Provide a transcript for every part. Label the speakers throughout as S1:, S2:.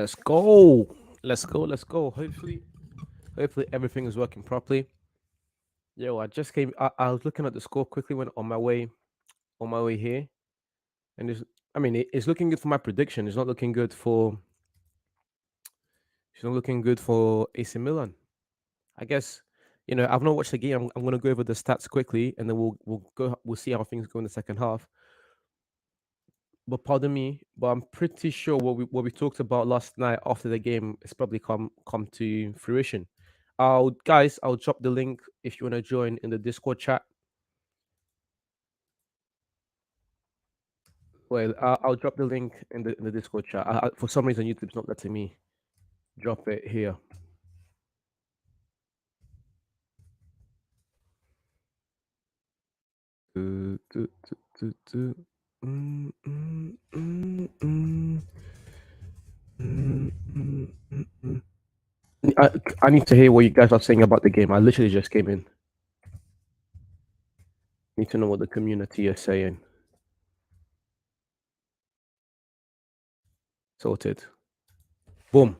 S1: Let's go. Let's go. Let's go. Hopefully everything is working properly. Yo, I just came. I was looking at the score quickly when on my way here, and it's looking good for my prediction. It's not looking good for AC Milan. I guess I've not watched the game. I'm gonna go over the stats quickly, and then we'll see how things go in the second half. But pardon me, but I'm pretty sure what we talked about last night after the game is probably come to fruition. I'll drop the link if you want to join in the Discord chat. Well, I'll drop the link in the Discord chat. For some reason, YouTube's not letting me drop it here. Do, do, do, do, do. Mm, mm, mm, mm. Mm, mm, mm, mm. I need to hear what you guys are saying about the game. I literally just came in. Need to know what the community is saying. Sorted. Boom.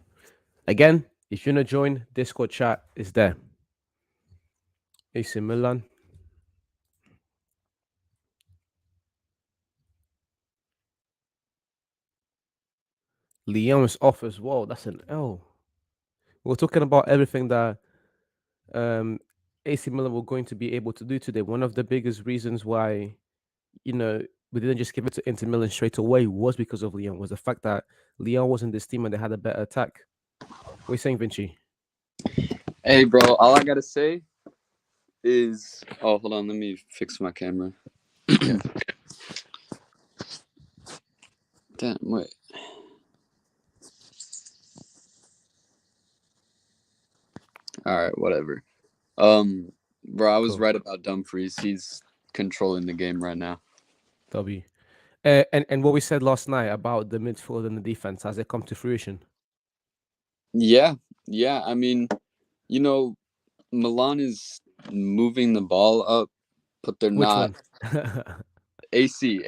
S1: Again, if you want to join, Discord chat is there. AC Milan. Lyon is off as well. That's an L. We're talking about everything that um, AC Milan were going to be able to do today. One of the biggest reasons why, we didn't just give it to Inter Milan straight away was because of Lyon, was the fact that Lyon wasn't this team and they had a better attack. What are you saying, Vinci?
S2: Hey, bro, all I got to say is... Oh, hold on. Let me fix my camera.
S1: Yeah.
S2: Damn, wait. All right, whatever. Bro, I was
S1: Cool.
S2: right about Dumfries. He's controlling the game right now.
S1: W. And what we said last night about the midfield and the defense, has it come to fruition?
S2: Yeah. I mean, Milan is moving the ball up, but they're
S1: Which
S2: not.
S1: one?
S2: AC.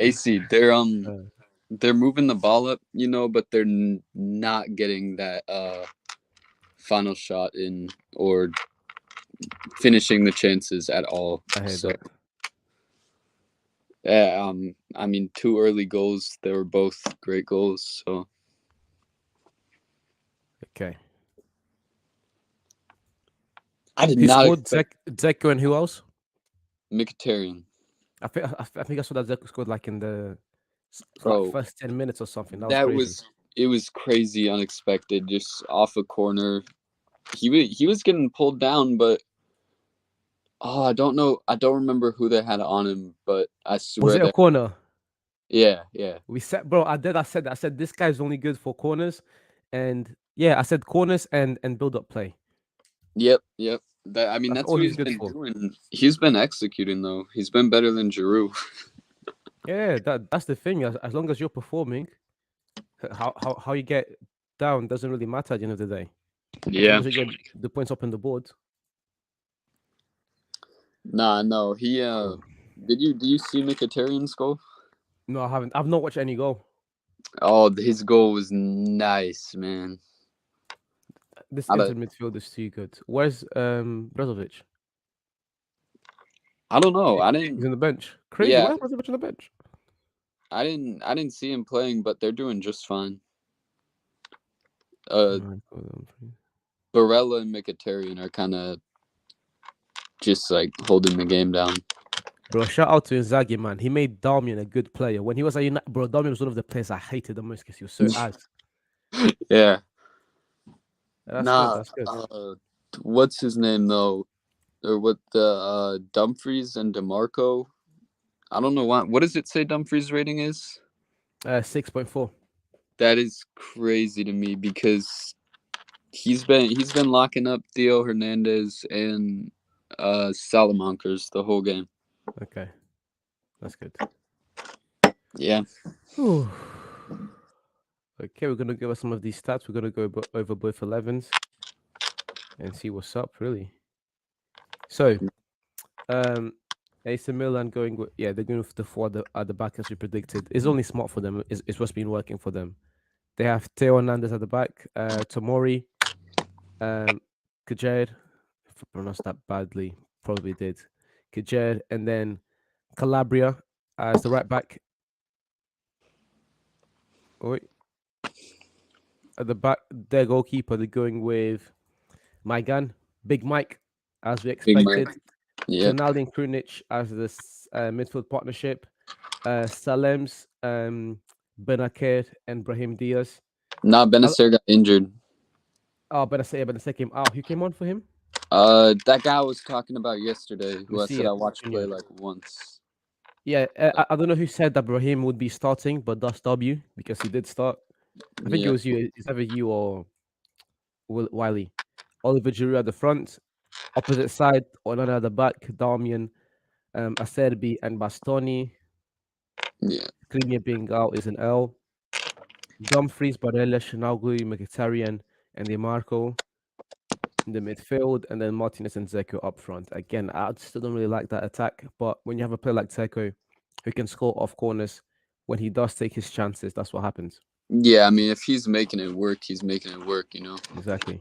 S2: They're moving the ball up, but they're not getting that final shot in or finishing the chances at all.
S1: I heard
S2: So
S1: that.
S2: yeah, I mean, 2 early goals. They were both great goals. So
S1: Okay.
S2: I did
S1: Who
S2: not
S1: scored?
S2: expect
S1: Zeko and who else?
S2: Mkhitaryan.
S1: I think I saw that Zeko scored like in the
S2: Bro,
S1: first 10 minutes or something. That was
S2: that
S1: crazy.
S2: was crazy, unexpected, just off a corner. He was getting pulled down, but I don't know. I don't remember who they had on him, but I
S1: Was
S2: swear
S1: it a
S2: that
S1: corner?
S2: yeah.
S1: We said, bro. I said that. I said this guy's only good for corners, and yeah, I said corners and build up play.
S2: Yep. I mean,
S1: That's
S2: that's
S1: all
S2: what
S1: he's
S2: he's
S1: good
S2: been
S1: for.
S2: doing. He's been executing though. He's been better than Giroud.
S1: Yeah, that's the thing. As long as you're performing, how you get down doesn't really matter at the end of the day. As long
S2: Yeah.
S1: as you get the points up on the board.
S2: Nah, no. He
S1: Cool.
S2: do you see Mkhitaryan's goal?
S1: No, I haven't. I've not watched any goal.
S2: Oh, his goal was nice, man.
S1: This
S2: I
S1: Inter
S2: don't,
S1: midfield is too good. Where's Brozovic?
S2: I don't know.
S1: He's on the bench. Crazy.
S2: Yeah,
S1: Why is Brozovic on the bench?
S2: I didn't see him playing, but they're doing just fine. Uh, Barella and Mkhitaryan are kind of just like holding the game down.
S1: Bro, shout out to Inzaghi, man. He made Darmian a good player. When he was at United, bro, Darmian was one of the players I hated the most because he was so ass.
S2: Yeah.
S1: That's good. That's good.
S2: What's his name though? Or what the Dumfries and DeMarco? I don't know what does it say Dumfries' rating is?
S1: 6.4.
S2: That is crazy to me because he's been locking up Theo Hernandez and Salamancas the whole game.
S1: Okay, that's good.
S2: Yeah.
S1: Whew. Okay, we're gonna give us some of these stats. We're gonna go over both 11s and see what's up, really. So, AC Milan going they're going with the 4 at the back as we predicted. It's only smart for them. It's what's been working for them. They have Teo Hernandez at the back, Tomori, Kajer, if I pronounced that badly, probably did. Kajer, and then Calabria as the right back. Oh, wait, at the back, their goalkeeper, they're going with Maigan, Big Mike, as we
S2: Big Mike.
S1: expected.
S2: Yeah.
S1: Tonali and Krunic as this midfield partnership. Salems, Benaker, and Brahim Diaz.
S2: Nah, Benacer got injured.
S1: Oh, Benacer came out. Who came on for him?
S2: That guy I was talking about yesterday, who I said
S1: Lucia,
S2: I watched play
S1: Junior.
S2: like once.
S1: Yeah, I don't know who said that Brahim would be starting, but that's W because he did start. I think it
S2: Yeah.
S1: was you. It's either you or Wiley. Oliver Giroud at the front, opposite side, Onana at the back, Darmian, Acerbi, and Bastoni.
S2: Yeah.
S1: Klinia being out is an L. Dumfries, Barella, Shinagui, Mkhitaryan, and Di Marco in the midfield, and then Martinez and Zeko up front. Again, I still don't really like that attack, but when you have a player like Zeko who can score off corners, when he does take his chances, that's what happens.
S2: Yeah, I mean, if he's making it work, he's making it work,
S1: Exactly.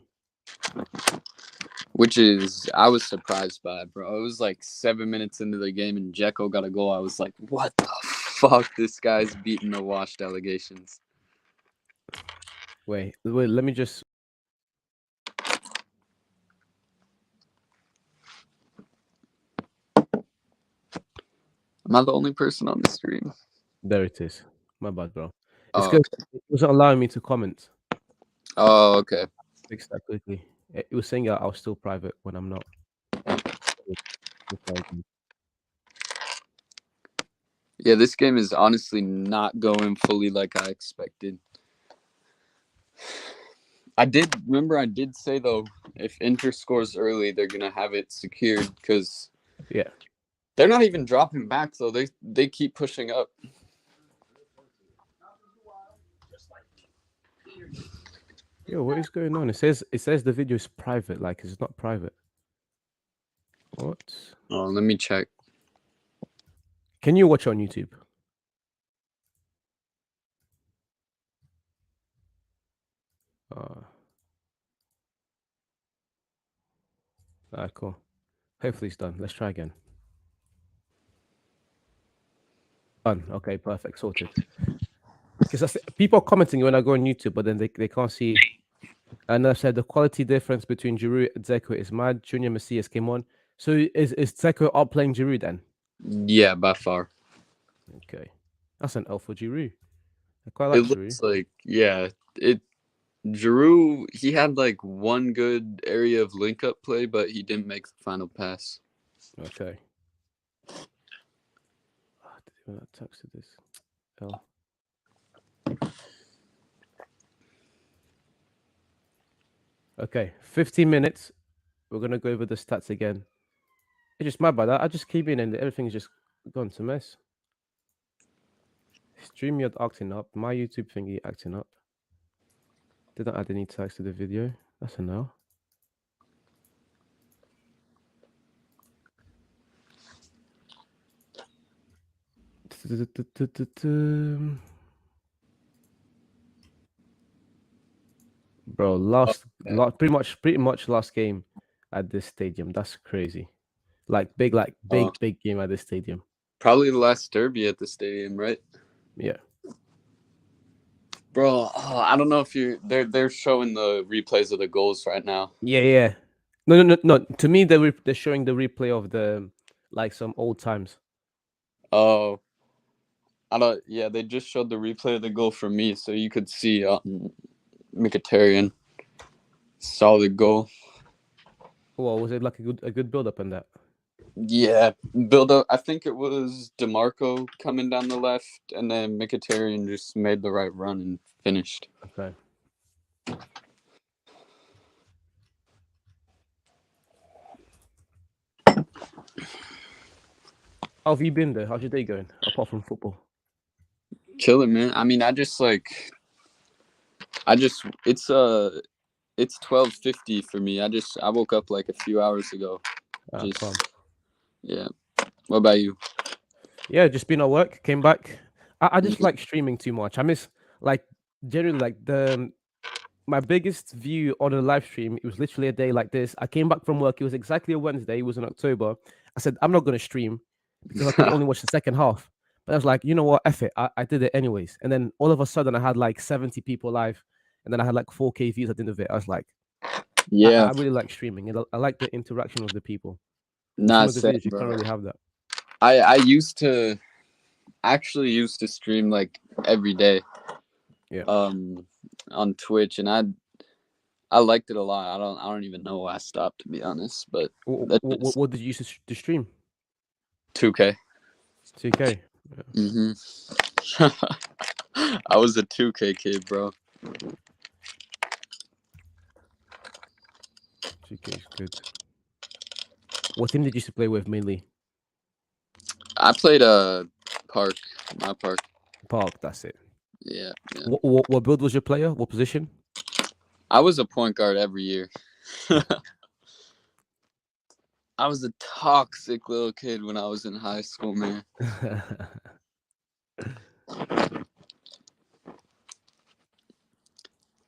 S2: Which is, I was surprised by, bro. It was like 7 minutes into the game and Dzeko got a goal. I was like, what the fuck? This guy's beating the washed allegations.
S1: Wait, let me just.
S2: Am I the only person on the stream?
S1: There it is. My bad, bro. It's
S2: Oh,
S1: because
S2: okay.
S1: it wasn't allowing me to comment.
S2: Oh, okay.
S1: Fix that quickly. It was saying I was still private when I'm not.
S2: Yeah, this game is honestly not going fully like I expected. I did say though, if Inter scores early, they're gonna have it secured because
S1: Yeah.
S2: they're not even dropping back though. They keep pushing up.
S1: Yo, what is going on? It says the video is private. Like it's not private. What?
S2: Oh, let me check.
S1: Can you watch on YouTube? Cool. Hopefully it's done. Let's try again. Done. Okay, perfect. Sorted. Because people are commenting when I go on YouTube, but then they can't see. And I said the quality difference between Giroud and Zeko is mad. Junior Messias came on. So is Zeko outplaying Giroud then?
S2: Yeah, by far.
S1: Okay. That's an L for Giroud. I quite
S2: It
S1: like Giroud.
S2: looks like, yeah, Giroud, he had like one good area of link up play, but he didn't make the final pass.
S1: Okay. Did I text this? L. Okay, 15 minutes. We're gonna go over the stats again. It's just my bad. I just keep in and everything's just gone to mess. StreamYard acting up. My YouTube thingy acting up. Didn't add any tags to the video. That's a no. Bro, pretty much last game at this stadium. That's crazy. Like big game at this stadium.
S2: Probably the last derby at the stadium, right?
S1: Yeah.
S2: Bro, I don't know if they're showing the replays of the goals right now.
S1: Yeah. No. To me, they're showing the replay of the like some old times.
S2: Oh, I don't. Yeah, they just showed the replay of the goal for me, so you could see Mkhitaryan. Solid goal.
S1: Well, was it like a good build up in that?
S2: Yeah, build up. I think it was DeMarco coming down the left, and then Mkhitaryan just made the right run and finished.
S1: Okay. How have you been there? How's your day going apart from football?
S2: Chilling, man. I mean, it's 12:50 for me. I woke up like a few hours ago. Yeah. What about you?
S1: Yeah, just been at work, came back. I just like streaming too much. I miss like generally like the my biggest view on a live stream, it was literally a day like this. I came back from work. It was exactly a Wednesday. It was in October. I said, I'm not going to stream because I could only watch the second half. But I was like, you know what? F it. I did it anyways. And then all of a sudden, I had like 70 people live. And then I had like 4K views at the end of it. I was like, I
S2: Yeah,
S1: really like streaming. And I like the interaction with the people. With some
S2: not
S1: of the
S2: same,
S1: videos, you can't
S2: bro.
S1: really have that.
S2: I used to actually used to stream like every day
S1: Yeah.
S2: um on Twitch, and I liked it a lot. I don't even know why I stopped, to be honest, but that's just
S1: What did you use to stream?
S2: 2K.
S1: 2K. Yeah.
S2: hmm I was a 2K kid, bro.
S1: 2K is good. What team did you used to play with mainly?
S2: I played park, my park.
S1: Park. That's it.
S2: Yeah, yeah.
S1: What build was your player? What position?
S2: I was a point guard every year. I was a toxic little kid when I was in high school, man.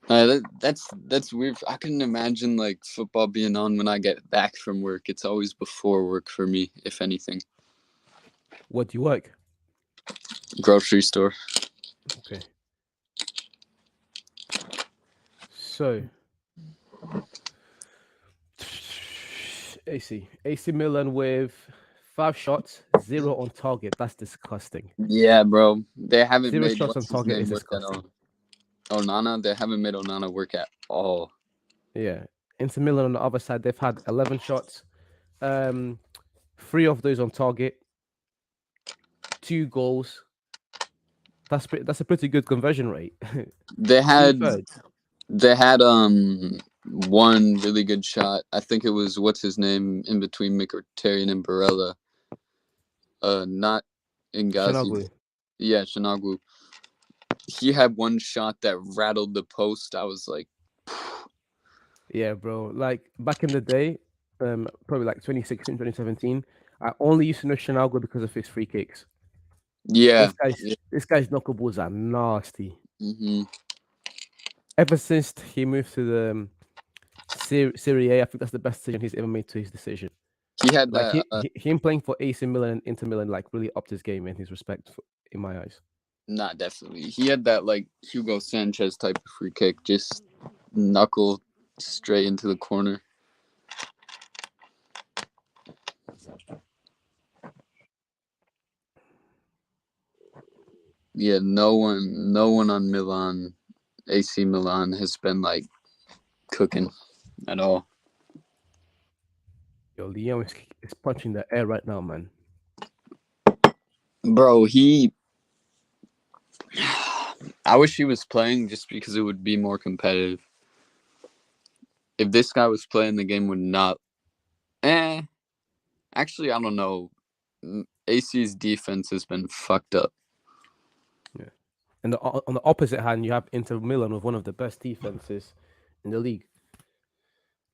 S2: That's weird. I couldn't imagine like football being on when I get back from work. It's always before work for me, if anything.
S1: What do you work?
S2: Grocery store.
S1: Okay. So AC Milan with 5 shots, 0 on target. That's disgusting.
S2: Yeah, bro. They haven't
S1: Zero
S2: made
S1: shots on
S2: what's his
S1: target
S2: name
S1: is
S2: work at
S1: disgusting.
S2: all. Onana. They haven't made Onana work at all.
S1: Yeah. Inter Milan on the other side, they've had 11 shots, 3 of those on target, 2 goals. That's a pretty good conversion rate.
S2: They
S1: Two
S2: had
S1: thirds.
S2: they had one really good shot. I think it was what's his name in between Mkhitaryan and Barella. Not Ngazi.
S1: Shanaglu.
S2: Yeah, Shanaglu. He had one shot that rattled the post. I was like,
S1: Yeah, bro. Like back in the day, probably like 2016, 2017, I only used to know Shanaglu because of his free kicks.
S2: yeah.
S1: This guy's knuckleballs are nasty.
S2: hmm
S1: Ever since he moved to the Serie A, I think that's the best decision he's ever made to his decision.
S2: He had
S1: Like
S2: that.
S1: him playing for AC Milan and Inter Milan like really upped his game and his respect in my eyes.
S2: Not definitely. He had that like Hugo Sanchez type of free kick, just knuckle straight into the corner. Yeah, no one on Milan, AC Milan has been like cooking at all.
S1: Yo, Leon is punching the air right now, man.
S2: Bro, I wish he was playing just because it would be more competitive. If this guy was playing, the game would not. Actually, I don't know. AC's defense has been fucked up.
S1: Yeah. And on the opposite hand, you have Inter Milan with one of the best defenses in the league.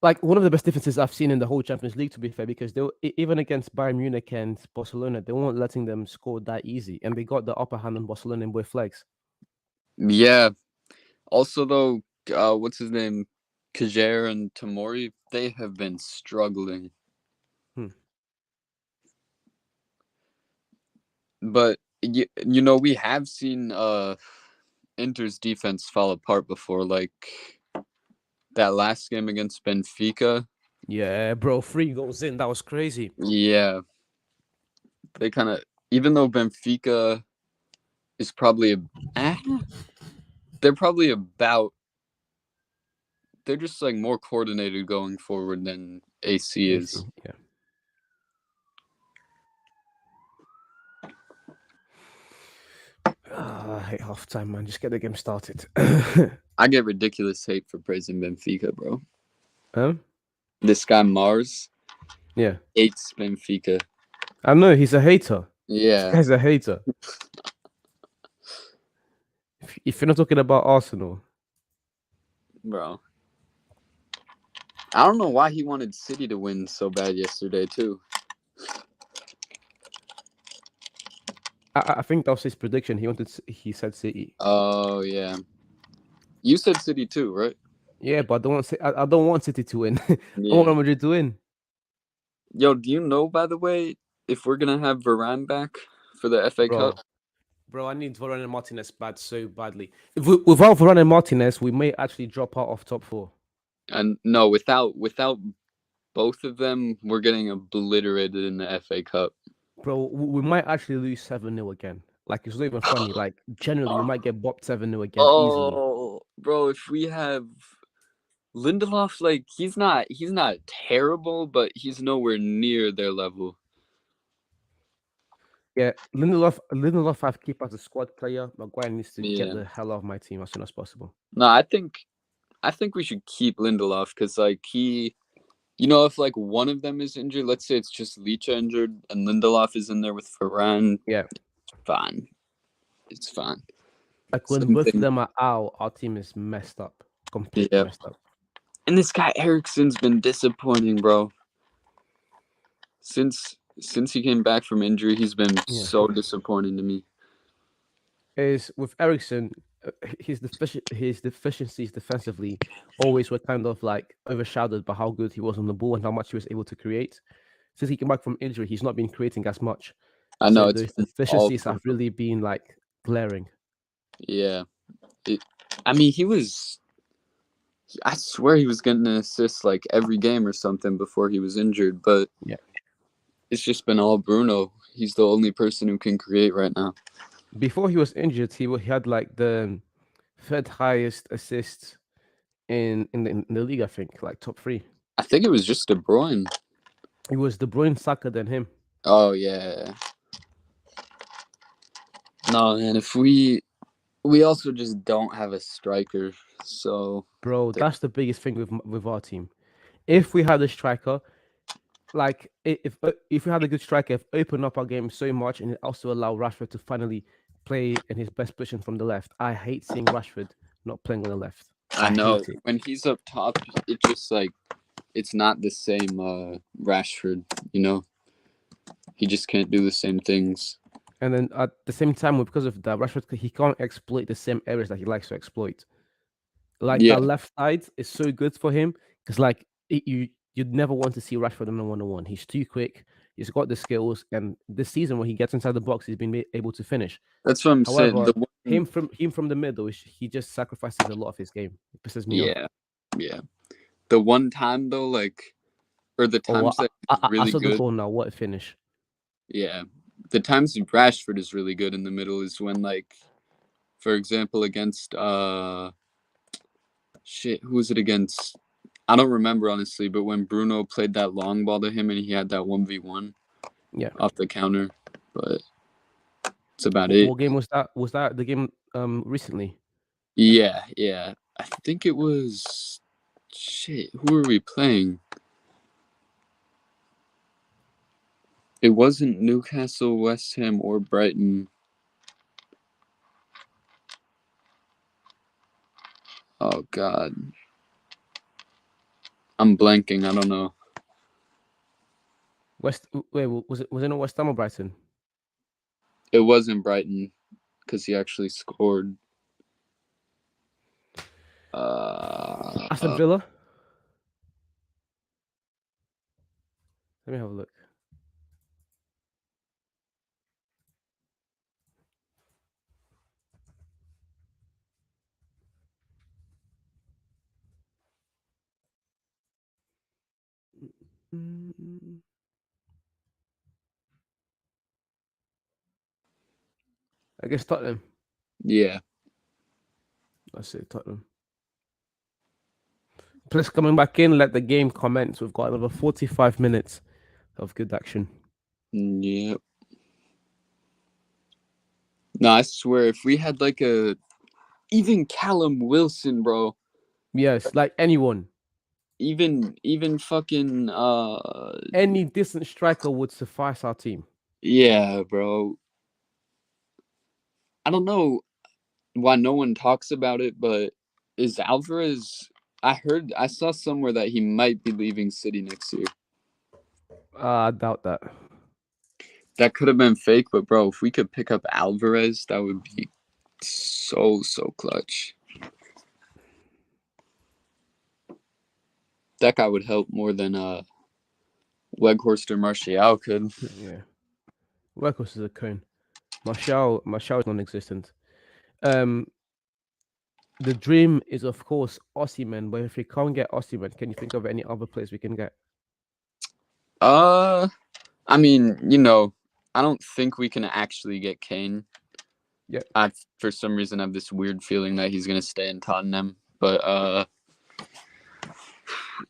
S1: Like one of the best defenses I've seen in the whole Champions League, to be fair, because even against Bayern Munich and Barcelona, they weren't letting them score that easy, and they got the upper hand on Barcelona with flags.
S2: Yeah. Also, though, what's his name? Kajer and Tamori, they have been struggling. But you know, we have seen Inter's defense fall apart before, like that last game against Benfica.
S1: Yeah, bro, 3 goals in, that was crazy.
S2: Yeah, they kind of, even though Benfica is probably they're probably about, they're just like more coordinated going forward than AC is.
S1: Yeah. I hate half time, man. Just get the game started.
S2: I get ridiculous hate for praising Benfica, bro.
S1: Huh?
S2: This guy Mars
S1: Yeah.
S2: hates Benfica.
S1: I know he's a hater. This
S2: Yeah,
S1: guy's a hater. If you're not talking about Arsenal,
S2: bro. I don't know why he wanted City to win so bad yesterday too.
S1: I think that was his prediction. He said City.
S2: Oh yeah. You said City too, right?
S1: Yeah, but I don't want City to win. I want
S2: Yeah.
S1: Real Madrid to win.
S2: Yo, do you know, by the way, if we're gonna have Varane back for the FA Cup?
S1: Bro, bro, I need Varane and Martinez bad so badly. Without Varane and Martinez, we may actually drop out of top four.
S2: And no, without both of them, we're getting obliterated in the FA Cup.
S1: Bro, we might actually lose 7-0 again. Like, it's not even funny. Like, generally, we might get bopped 7-0 again easily.
S2: Oh, bro, if we have Lindelof, like he's not terrible, but he's nowhere near their level.
S1: Yeah, Lindelof, I've keep as a squad player. Maguire needs to get
S2: Yeah.
S1: the hell out of my team as soon as possible.
S2: No, I think we should keep Lindelof because like if like one of them is injured, let's say it's just Licha injured and Lindelof is in there with Varane,
S1: Yeah,
S2: fine. It's fine.
S1: like when
S2: Same
S1: both of
S2: thing.
S1: them are out, our team is messed up, completely
S2: Yeah.
S1: messed up.
S2: And this guy Ericsson's been disappointing, bro. Since he came back from injury, he's been
S1: Yeah,
S2: so disappointing to me.
S1: is with Ericsson, his deficiencies defensively always were kind of like overshadowed by how good he was on the ball and how much he was able to create. Since he came back from injury, he's not been creating as much.
S2: I
S1: So
S2: know it's
S1: those
S2: been all
S1: deficiencies have really been like glaring.
S2: yeah. I mean, he was. I swear he was getting an assist like every game or something before he was injured, but
S1: Yeah.
S2: it's just been all Bruno. He's the only person who can create right now.
S1: Before he was injured, he had like the third highest assists in the league. I think like top three.
S2: I think it was just De Bruyne.
S1: It was De Bruyne, Saka, than him.
S2: Oh yeah. No, and if we also just don't have a striker, so
S1: Bro, that's the biggest thing with our team. If we had a striker, like if we had a good striker, if open up our game so much and also allow Rashford to finally play in his best position from the left. I hate seeing Rashford not playing on the left.
S2: I
S1: I
S2: know
S1: hate it.
S2: when he's up top, it just like it's not the same Rashford. He just can't do the same things.
S1: And then at the same time, because of that, Rashford he can't exploit the same areas that he likes to exploit. Like
S2: Yeah,
S1: that left side is so good for him because like you'd never want to see Rashford on a 1-on-1. He's too quick. He's got the skills, and this season when he gets inside the box, he's been able to finish.
S2: that's what I'm saying.
S1: However,
S2: The one,
S1: him from the middle, he just sacrifices a lot of his game. It pisses me off.
S2: yeah, yeah. The one time though, like, or the
S1: Oh,
S2: times that
S1: I,
S2: he's
S1: I, I
S2: really
S1: saw the
S2: good.
S1: goal now. What a finish!
S2: Yeah, the times Rashford is really good in the middle is when, like, for example, against shit, who was it against? I don't remember honestly, but when Bruno played that long ball to him and he had that 1v1
S1: Yeah.
S2: off the counter, but that's about it.
S1: What game was that? Was that the game recently?
S2: Yeah, yeah. I think it was shit. Who were we playing? It wasn't Newcastle, West Ham, or Brighton. Oh God, I'm blanking. I don't know.
S1: Wait, was it not West Ham or Brighton?
S2: It wasn't Brighton because he actually scored.
S1: Aston Villa. Let me have a look. Mm, I guess Tottenham.
S2: Yeah.
S1: Let's say Tottenham. Plus coming back in, let the game commence. We've got another 45 minutes of good action.
S2: Yep. No, I swear, if we had like even Callum Wilson, bro,
S1: Yes, like anyone,
S2: even fucking
S1: any decent striker would suffice our team.
S2: yeah, bro. I don't know why no one talks about it, but is Alvarez? I saw somewhere that he might be leaving City next year.
S1: I doubt that.
S2: That could have been fake, but bro, if we could pick up Alvarez, that would be so clutch. that guy would help more than Weghorst or Martial could.
S1: Yeah, Workhorse is a cone. Martial is non-existent. Um, the dream is of course Osimhen, but if we can't get Osimhen, can you think of any other players we can get?
S2: I mean, you know, I don't think we can actually get Kane.
S1: Yeah,
S2: I, for some reason, have this weird feeling that he's gonna stay in Tottenham. But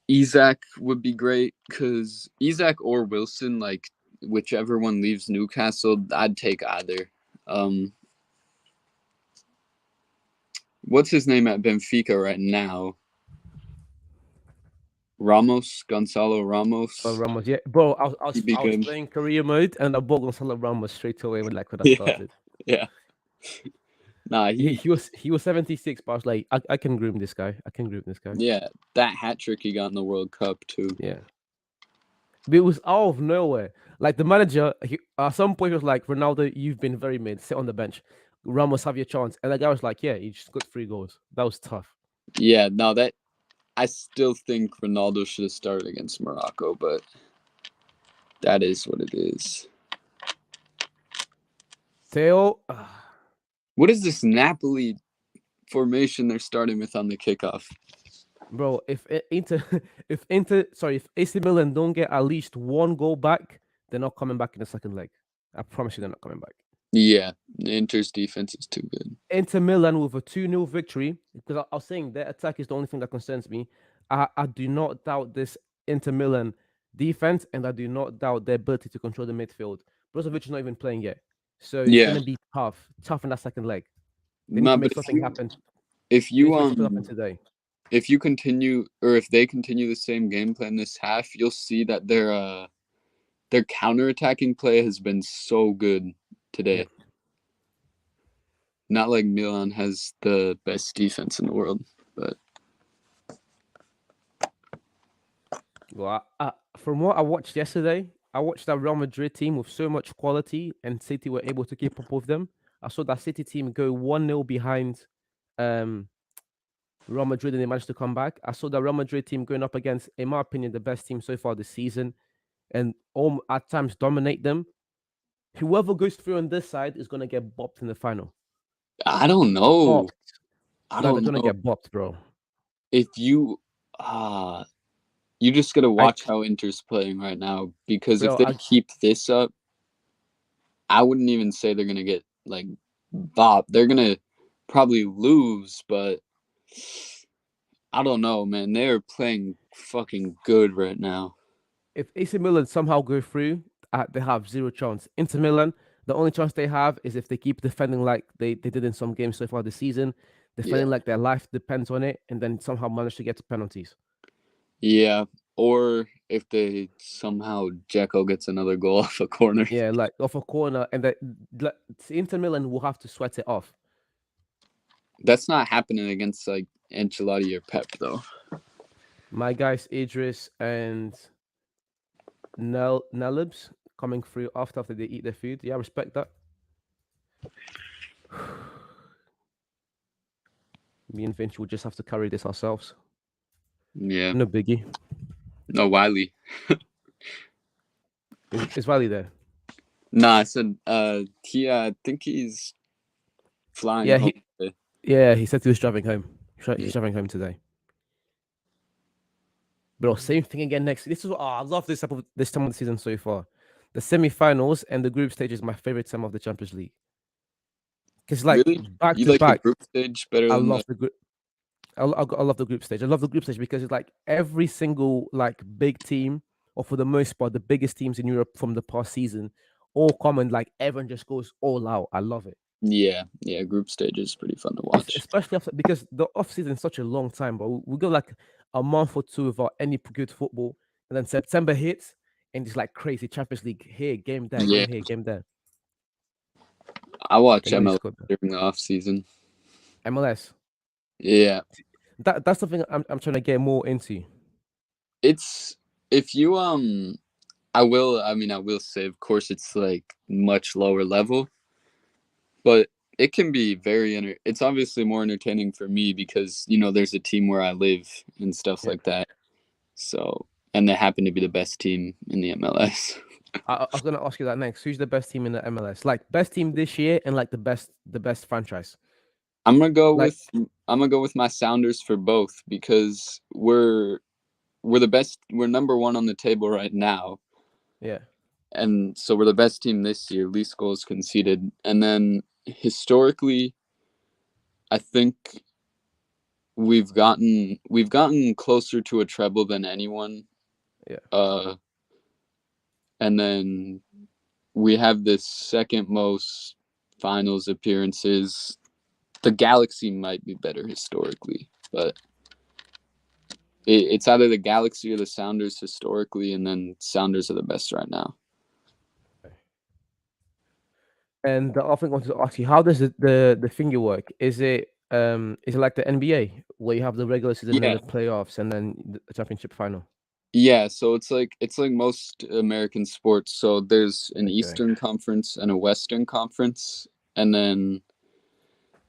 S2: Isak would be great because Isak or Wilson, like whichever one leaves Newcastle, I'd take either. Um, what's his name at Benfica right now? Gonzalo Ramos.
S1: Ramos. Yeah, bro, I was I
S2: He'd
S1: was
S2: be
S1: I was
S2: good.
S1: playing career mode and I bought Gonzalo Ramos straight away when I
S2: Yeah,
S1: started.
S2: yeah. Nah,
S1: He was 76, but I was like, I can groom this guy. I can groom this guy.
S2: yeah, that hat trick he got in the World Cup too.
S1: Yeah. But it was out of nowhere. Like the manager, at some point he was like, Ronaldo, you've been very mid. Sit on the bench. Ramos, have your chance. And the guy was like, yeah, he just got 3 goals. That was tough.
S2: Yeah, no, that I still think Ronaldo should have started against Morocco, but that is what it is.
S1: Theo,
S2: What is this Napoli formation they're starting with on the kickoff?
S1: bro, if AC Milan don't get at least 1 goal back, they're not coming back in the second leg. I promise you, they're not coming back.
S2: Yeah, Inter's defense is too good.
S1: Inter Milan with a 2-0 victory, because I was saying their attack is the only thing that concerns me. I do not doubt this Inter Milan defense, and I do not doubt their ability to control the midfield. Brozovic is not even playing yet. So it's
S2: Yeah,
S1: going to be tough in that second leg. They need
S2: no,
S1: to
S2: but
S1: make something happen.
S2: if
S1: They need
S2: you
S1: to make something happen today.
S2: if you continue or if they continue the same game plan this half, you'll see that their counterattacking play has been so good today.
S1: Yeah.
S2: Not like Milan has the best defense in the world, but
S1: Well, from what I watched yesterday, I watched that Real Madrid team with so much quality, and City were able to keep up with them. I saw that City team go 1-0 behind um, Real Madrid, and they managed to come back. I saw the Real Madrid team going up against, in my opinion, the best team so far this season, and at times dominate them. Whoever goes through on this side is gonna get bopped in the final.
S2: I don't know.
S1: Bopped.
S2: I
S1: No, they're
S2: don't
S1: gonna
S2: know
S1: get bopped, bro.
S2: if you just gotta
S1: I,
S2: watch how Inter's playing right now because if
S1: bro,
S2: they keep this up, I wouldn't even say they're gonna get like bop. They're gonna probably lose, but I don't know, man. They're playing fucking good right now.
S1: if AC Milan somehow go through, they have zero chance. Inter Milan, the only chance they have is if they keep defending like they did in some games so far this season, defending
S2: Yeah.
S1: like their life depends on it, and then somehow manage to get to penalties.
S2: Yeah. Or if they somehow Jekko gets another goal off a corner.
S1: Yeah, like off a corner, and Inter Milan will have to sweat it off.
S2: That's not happening against like Ancelotti or Pep though.
S1: My guys, Idris and Nalibs coming through after they eat their food. Yeah, I respect that. Me and Vinci will just have to carry this ourselves.
S2: Yeah.
S1: No biggie.
S2: No, Wiley.
S1: Is Valley there?
S2: Nah, I said I think he's flying
S1: Yeah,
S2: home today.
S1: he said he was driving home. He's driving home today. Bro, same thing again next. This is I love this time of the season so far. The semi-finals and the group stage is my favorite time of the Champions League. Because like
S2: Really?
S1: back
S2: You
S1: to
S2: like the
S1: back,
S2: group stage better
S1: I
S2: than
S1: love the group. I love the group stage. I love the group stage because it's like every single like big team, or for the most part, the biggest teams in Europe from the past season, all come and like everyone just goes all out. I love it.
S2: Yeah, group stage is pretty fun to watch.
S1: Especially because the off season is such a long time, but we go like a month or two without any good football, and then September hits and it's like crazy Champions League here, game there,
S2: Yeah,
S1: game here, game there.
S2: I watch
S1: And then it's
S2: MLS
S1: good.
S2: during the off season.
S1: MLS.
S2: Yeah,
S1: That's something I'm trying to get more into.
S2: it's if you I will say, of course, it's like much lower level, but it can be it's obviously more entertaining for me because there's a team where I live and stuff
S1: Yeah.
S2: like that. So, and they happen to be the best team in the MLS.
S1: I was gonna ask you that next. Who's the best team in the MLS? Like best team this year and like the best franchise.
S2: I'm gonna go
S1: Like
S2: with my Sounders for both because we're the best. We're number one on the table right now,
S1: yeah,
S2: and so we're the best team this year. Least goals conceded, and then historically, I think we've gotten closer to a treble than anyone.
S1: yeah.
S2: And then we have the second most finals appearances. The Galaxy might be better historically, but it's either the Galaxy or the Sounders historically, and then Sounders are the best right now.
S1: And the other thing I wanted to ask you, how does the finger work? Is it like the NBA where you have the regular season and then
S2: Yeah,
S1: the playoffs and then the championship final?
S2: yeah. So it's like most American sports. So there's an
S1: Okay.
S2: Eastern Conference and a Western Conference, and then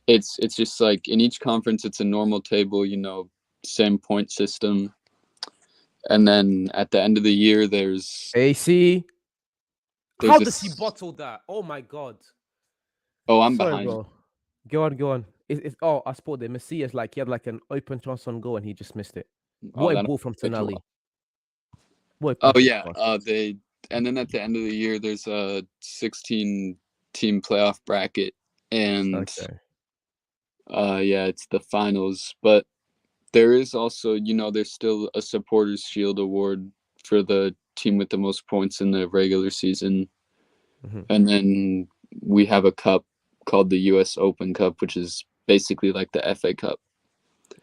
S2: it's just like in each conference it's a normal table, same point system. And then at the end of the year
S1: AC, how
S2: there's
S1: does he
S2: this.
S1: bottle that? Oh my god.
S2: Oh, I'm
S1: Sorry,
S2: behind.
S1: bro. Go on. I spotted it. Messias, like he had like an open chance on goal and he just missed it.
S2: Oh,
S1: What a
S2: that
S1: ball from
S2: takes a while.
S1: Tonali. What a
S2: Oh
S1: perfect
S2: yeah.
S1: pass.
S2: They and then at the end of the year there's a 16 team playoff bracket, and
S1: Okay.
S2: yeah, it's the finals. But there is also, there's still a supporters shield award for the team with the most points in the regular season.
S1: Mhm.
S2: And then we have a cup called the US Open Cup, which is basically like the FA Cup.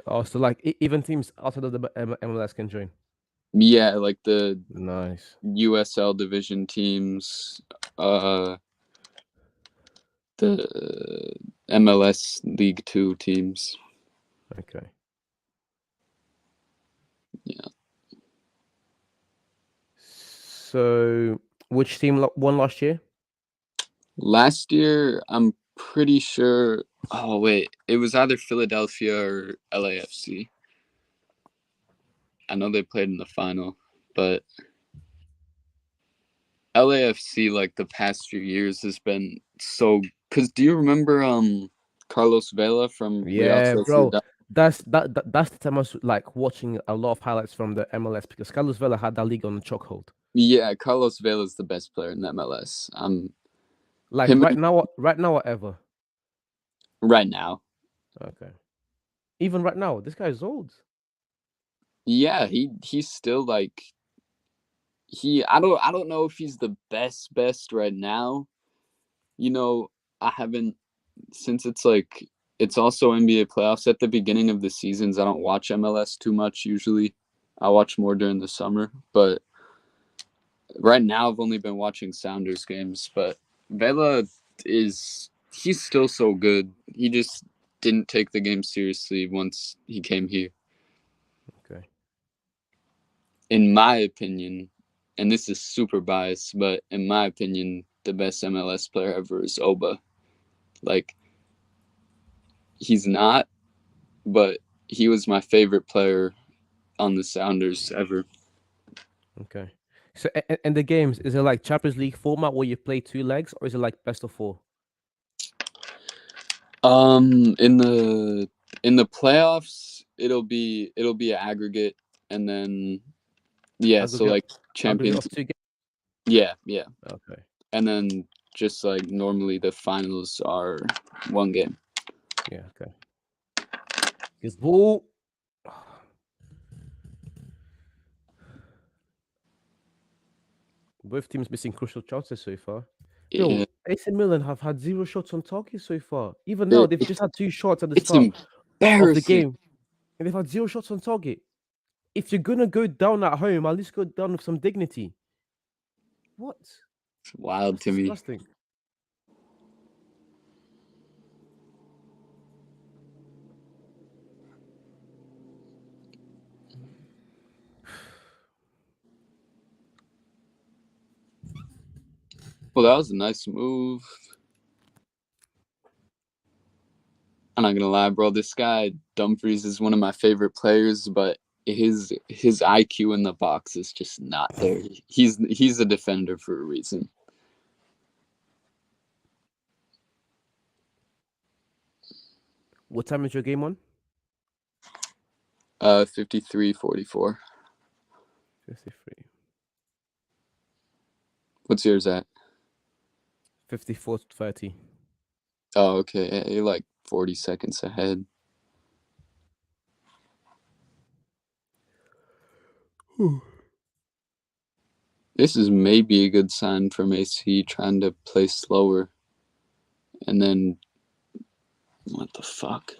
S1: Oh, so like even teams outside of the MLS can join.
S2: Yeah, like the
S1: Nice.
S2: USL division teams, uh the MLS League 2 teams.
S1: Okay.
S2: Yeah.
S1: So which team won last year?
S2: Last year, I'm pretty sure. Oh wait, it was either Philadelphia or LAFC. I know they played in the final, but LAFC like the past few years has been so. Cause do you remember Carlos Vela from Real
S1: Yeah, bro.
S2: Sociedad?
S1: That's the time I was like watching a lot of highlights from the MLS because Carlos Vela had that league on the chokehold.
S2: Yeah, Carlos Vela is the best player in the MLS.
S1: Like
S2: Him
S1: right now or ever.
S2: right now.
S1: Okay. Even right now, this guy is old.
S2: Yeah, he's still like I don't know if he's the best right now. You know, I haven't since it's also NBA playoffs at the beginning of the seasons. I don't watch MLS too much usually. I watch more during the summer, but right now I've only been watching Sounders games, but Vela he's still so good. He just didn't take the game seriously once he came here.
S1: Okay.
S2: In my opinion, and this is super biased, but in my opinion, the best MLS player ever is Oba. Like he's not, but he was my favorite player on the Sounders ever.
S1: Okay. So and the games, is it like Champions League format where you play two legs or is it like best of four?
S2: In the playoffs, it'll be aggregate, and then yeah, so
S1: Aggregate
S2: like
S1: aggregate
S2: champions,
S1: of two games?
S2: yeah,
S1: Okay.
S2: and then just like normally the finals are one game.
S1: Yeah, okay. His ball. Both teams missing crucial chances so far. Yo,
S2: Yeah,
S1: AC Milan have had 0 shots on target so far. Even now, they've just had 2 shots at the
S2: it's
S1: start of the
S2: embarrassing.
S1: game, and they've had 0 shots on target. If you're gonna go down at home, at least go down with some dignity. What?
S2: It's wild
S1: That's
S2: to me.
S1: disgusting.
S2: Well, that was a nice move. I'm not gonna lie, bro. This guy Dumfries is one of my favorite players, but his IQ in the box is just not there. He's a defender for a reason.
S1: What time is your game on?
S2: 53-44.
S1: 53.
S2: What's yours at?
S1: 54-30.
S2: Oh, okay. You're like 40 seconds ahead. This is maybe a good sign from AC trying to play slower. And then, what the fuck?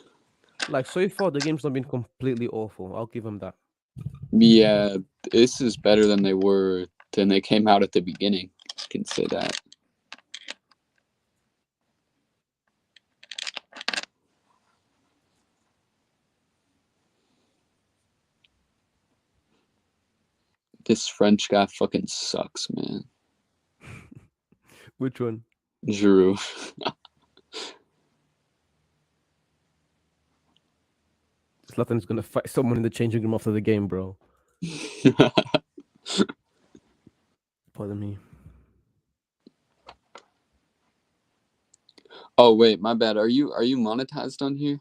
S1: Like, so far, the game's not been completely awful. I'll give them that.
S2: Yeah, this is better than they came out at the beginning. I can say that. This French guy fucking sucks, man.
S1: Which one?
S2: Giroud.
S1: Zlatan's gonna fight someone in the changing room after the game, bro. Pardon me.
S2: Oh wait, my bad. Are you monetized on here?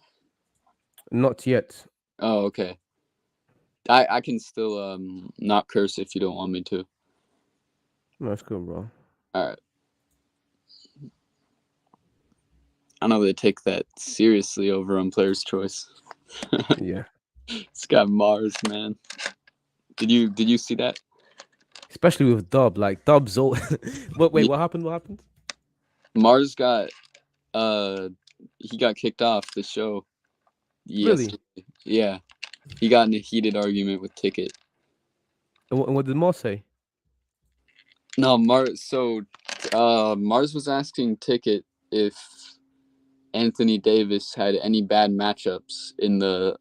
S1: Not yet.
S2: Oh, okay. I can still not curse if you don't want me to.
S1: No, it's cool, bro.
S2: All right. I know they take that seriously over on Player's Choice.
S1: Yeah.
S2: It's got Mars, man. Did you see that?
S1: Especially with Dub. Like, Dub's all. But wait, what happened? What happened?
S2: Mars got he got kicked off the show.
S1: Really?
S2: Yeah. He got in a heated argument with Ticket.
S1: And what did Mars say?
S2: No, Mars was asking Ticket if Anthony Davis had any bad matchups in the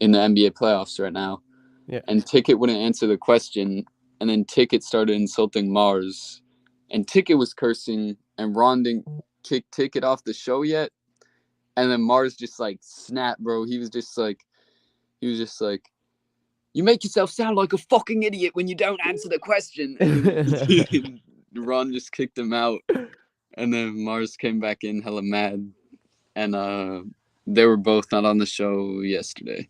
S2: NBA playoffs right now.
S1: Yeah.
S2: And Ticket wouldn't answer the question, and then Ticket started insulting Mars, and Ticket was cursing, and Ron didn't kick Ticket off the show yet, and then Mars just like snapped, bro. He was just like, you make yourself sound like a fucking idiot when you don't answer the question. And Ron just kicked him out, and then Mars came back in hella mad, and they were both not on the show yesterday.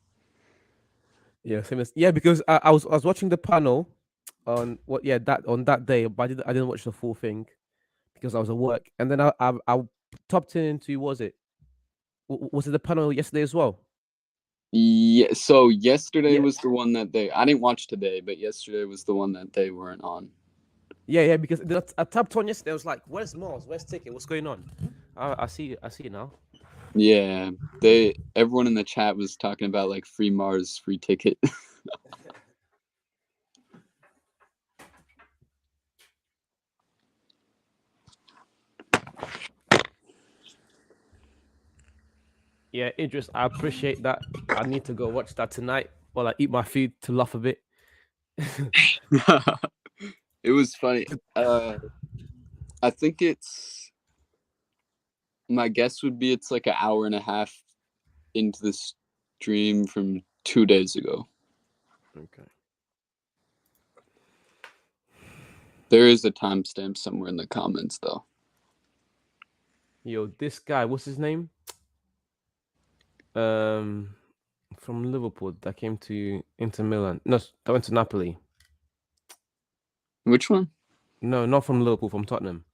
S1: Yeah, same as because I was watching the panel on that day, but I didn't watch the full thing because I was at work, and then I topped in into was it the panel yesterday as well?
S2: Yeah, so yesterday
S1: Yeah.
S2: was the one that I didn't watch today, but yesterday was the one that they weren't on.
S1: Yeah, because I tapped on yesterday. I was like, "Where's Mars? Where's Ticket? What's going on?" I see it now.
S2: Yeah, everyone in the chat was talking about like free Mars, free Ticket.
S1: Yeah, Idris, I appreciate that. I need to go watch that tonight while I eat my food to laugh a bit.
S2: It was funny. I think my guess would be it's like an hour and a half into the stream from 2 days ago.
S1: Okay.
S2: There is a timestamp somewhere in the comments though.
S1: Yo, this guy, what's his name? From Liverpool that came to Inter Milan. No, that went to Napoli.
S2: Which one?
S1: No, not from Liverpool, from Tottenham.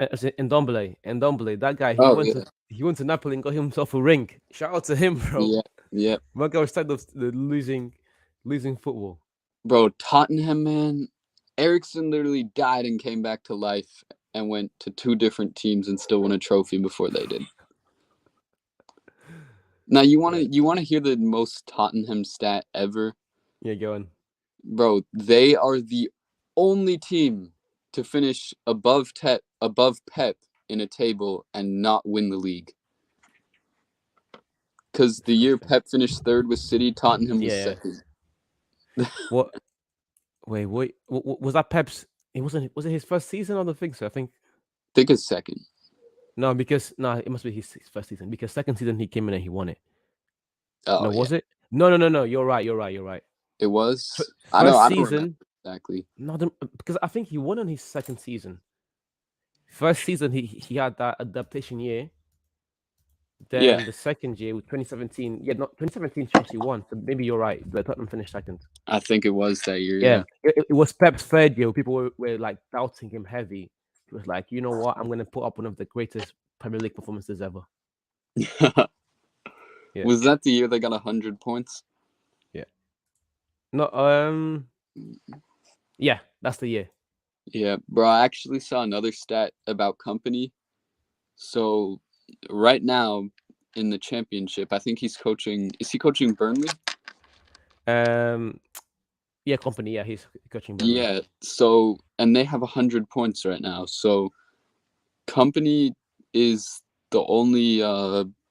S1: Ndombele. That guy, he went to Napoli and got himself a ring. Shout out to him, bro.
S2: Yeah.
S1: My guy was tired of the losing football.
S2: Bro, Tottenham, man. Ericsson literally died and came back to life and went to 2 different teams and still won a trophy before they did. Now you want to hear the most Tottenham stat ever?
S1: Yeah, go on.
S2: Bro, they are the only team to finish above Pep in a table and not win the league. Because the year Pep finished third with City, Tottenham was second.
S1: What? Wait, was that Pep's? Was it his first season? I don't think so. I think
S2: it's second.
S1: No, because it must be his first season. Because second season he came in and he won it.
S2: Oh,
S1: no, was it? No. You're right.
S2: It
S1: F-
S2: was.
S1: First
S2: I don't remember
S1: season,
S2: exactly.
S1: not because I think he won on his second season. First season, he had that adaptation year.
S2: Yeah,
S1: Then the second year with 2017, yeah, not 2017 Chelsea won. So maybe you're right. But Tottenham finished second.
S2: I think it was that year.
S1: Yeah,
S2: Yeah.
S1: it was Pep's third year. People were like doubting him heavy. He was like, you know what? I'm gonna put up one of the greatest Premier League performances ever. Yeah,
S2: Was that the year they got 100 points?
S1: yeah. No, yeah, that's the year.
S2: Yeah, bro. I actually saw another stat about Company. So right now in the championship, I think he's coaching. Is he coaching Burnley?
S1: Um, yeah, company. Yeah, he's coaching Burnley.
S2: Yeah. So and they have 100 points right now. So Company is the only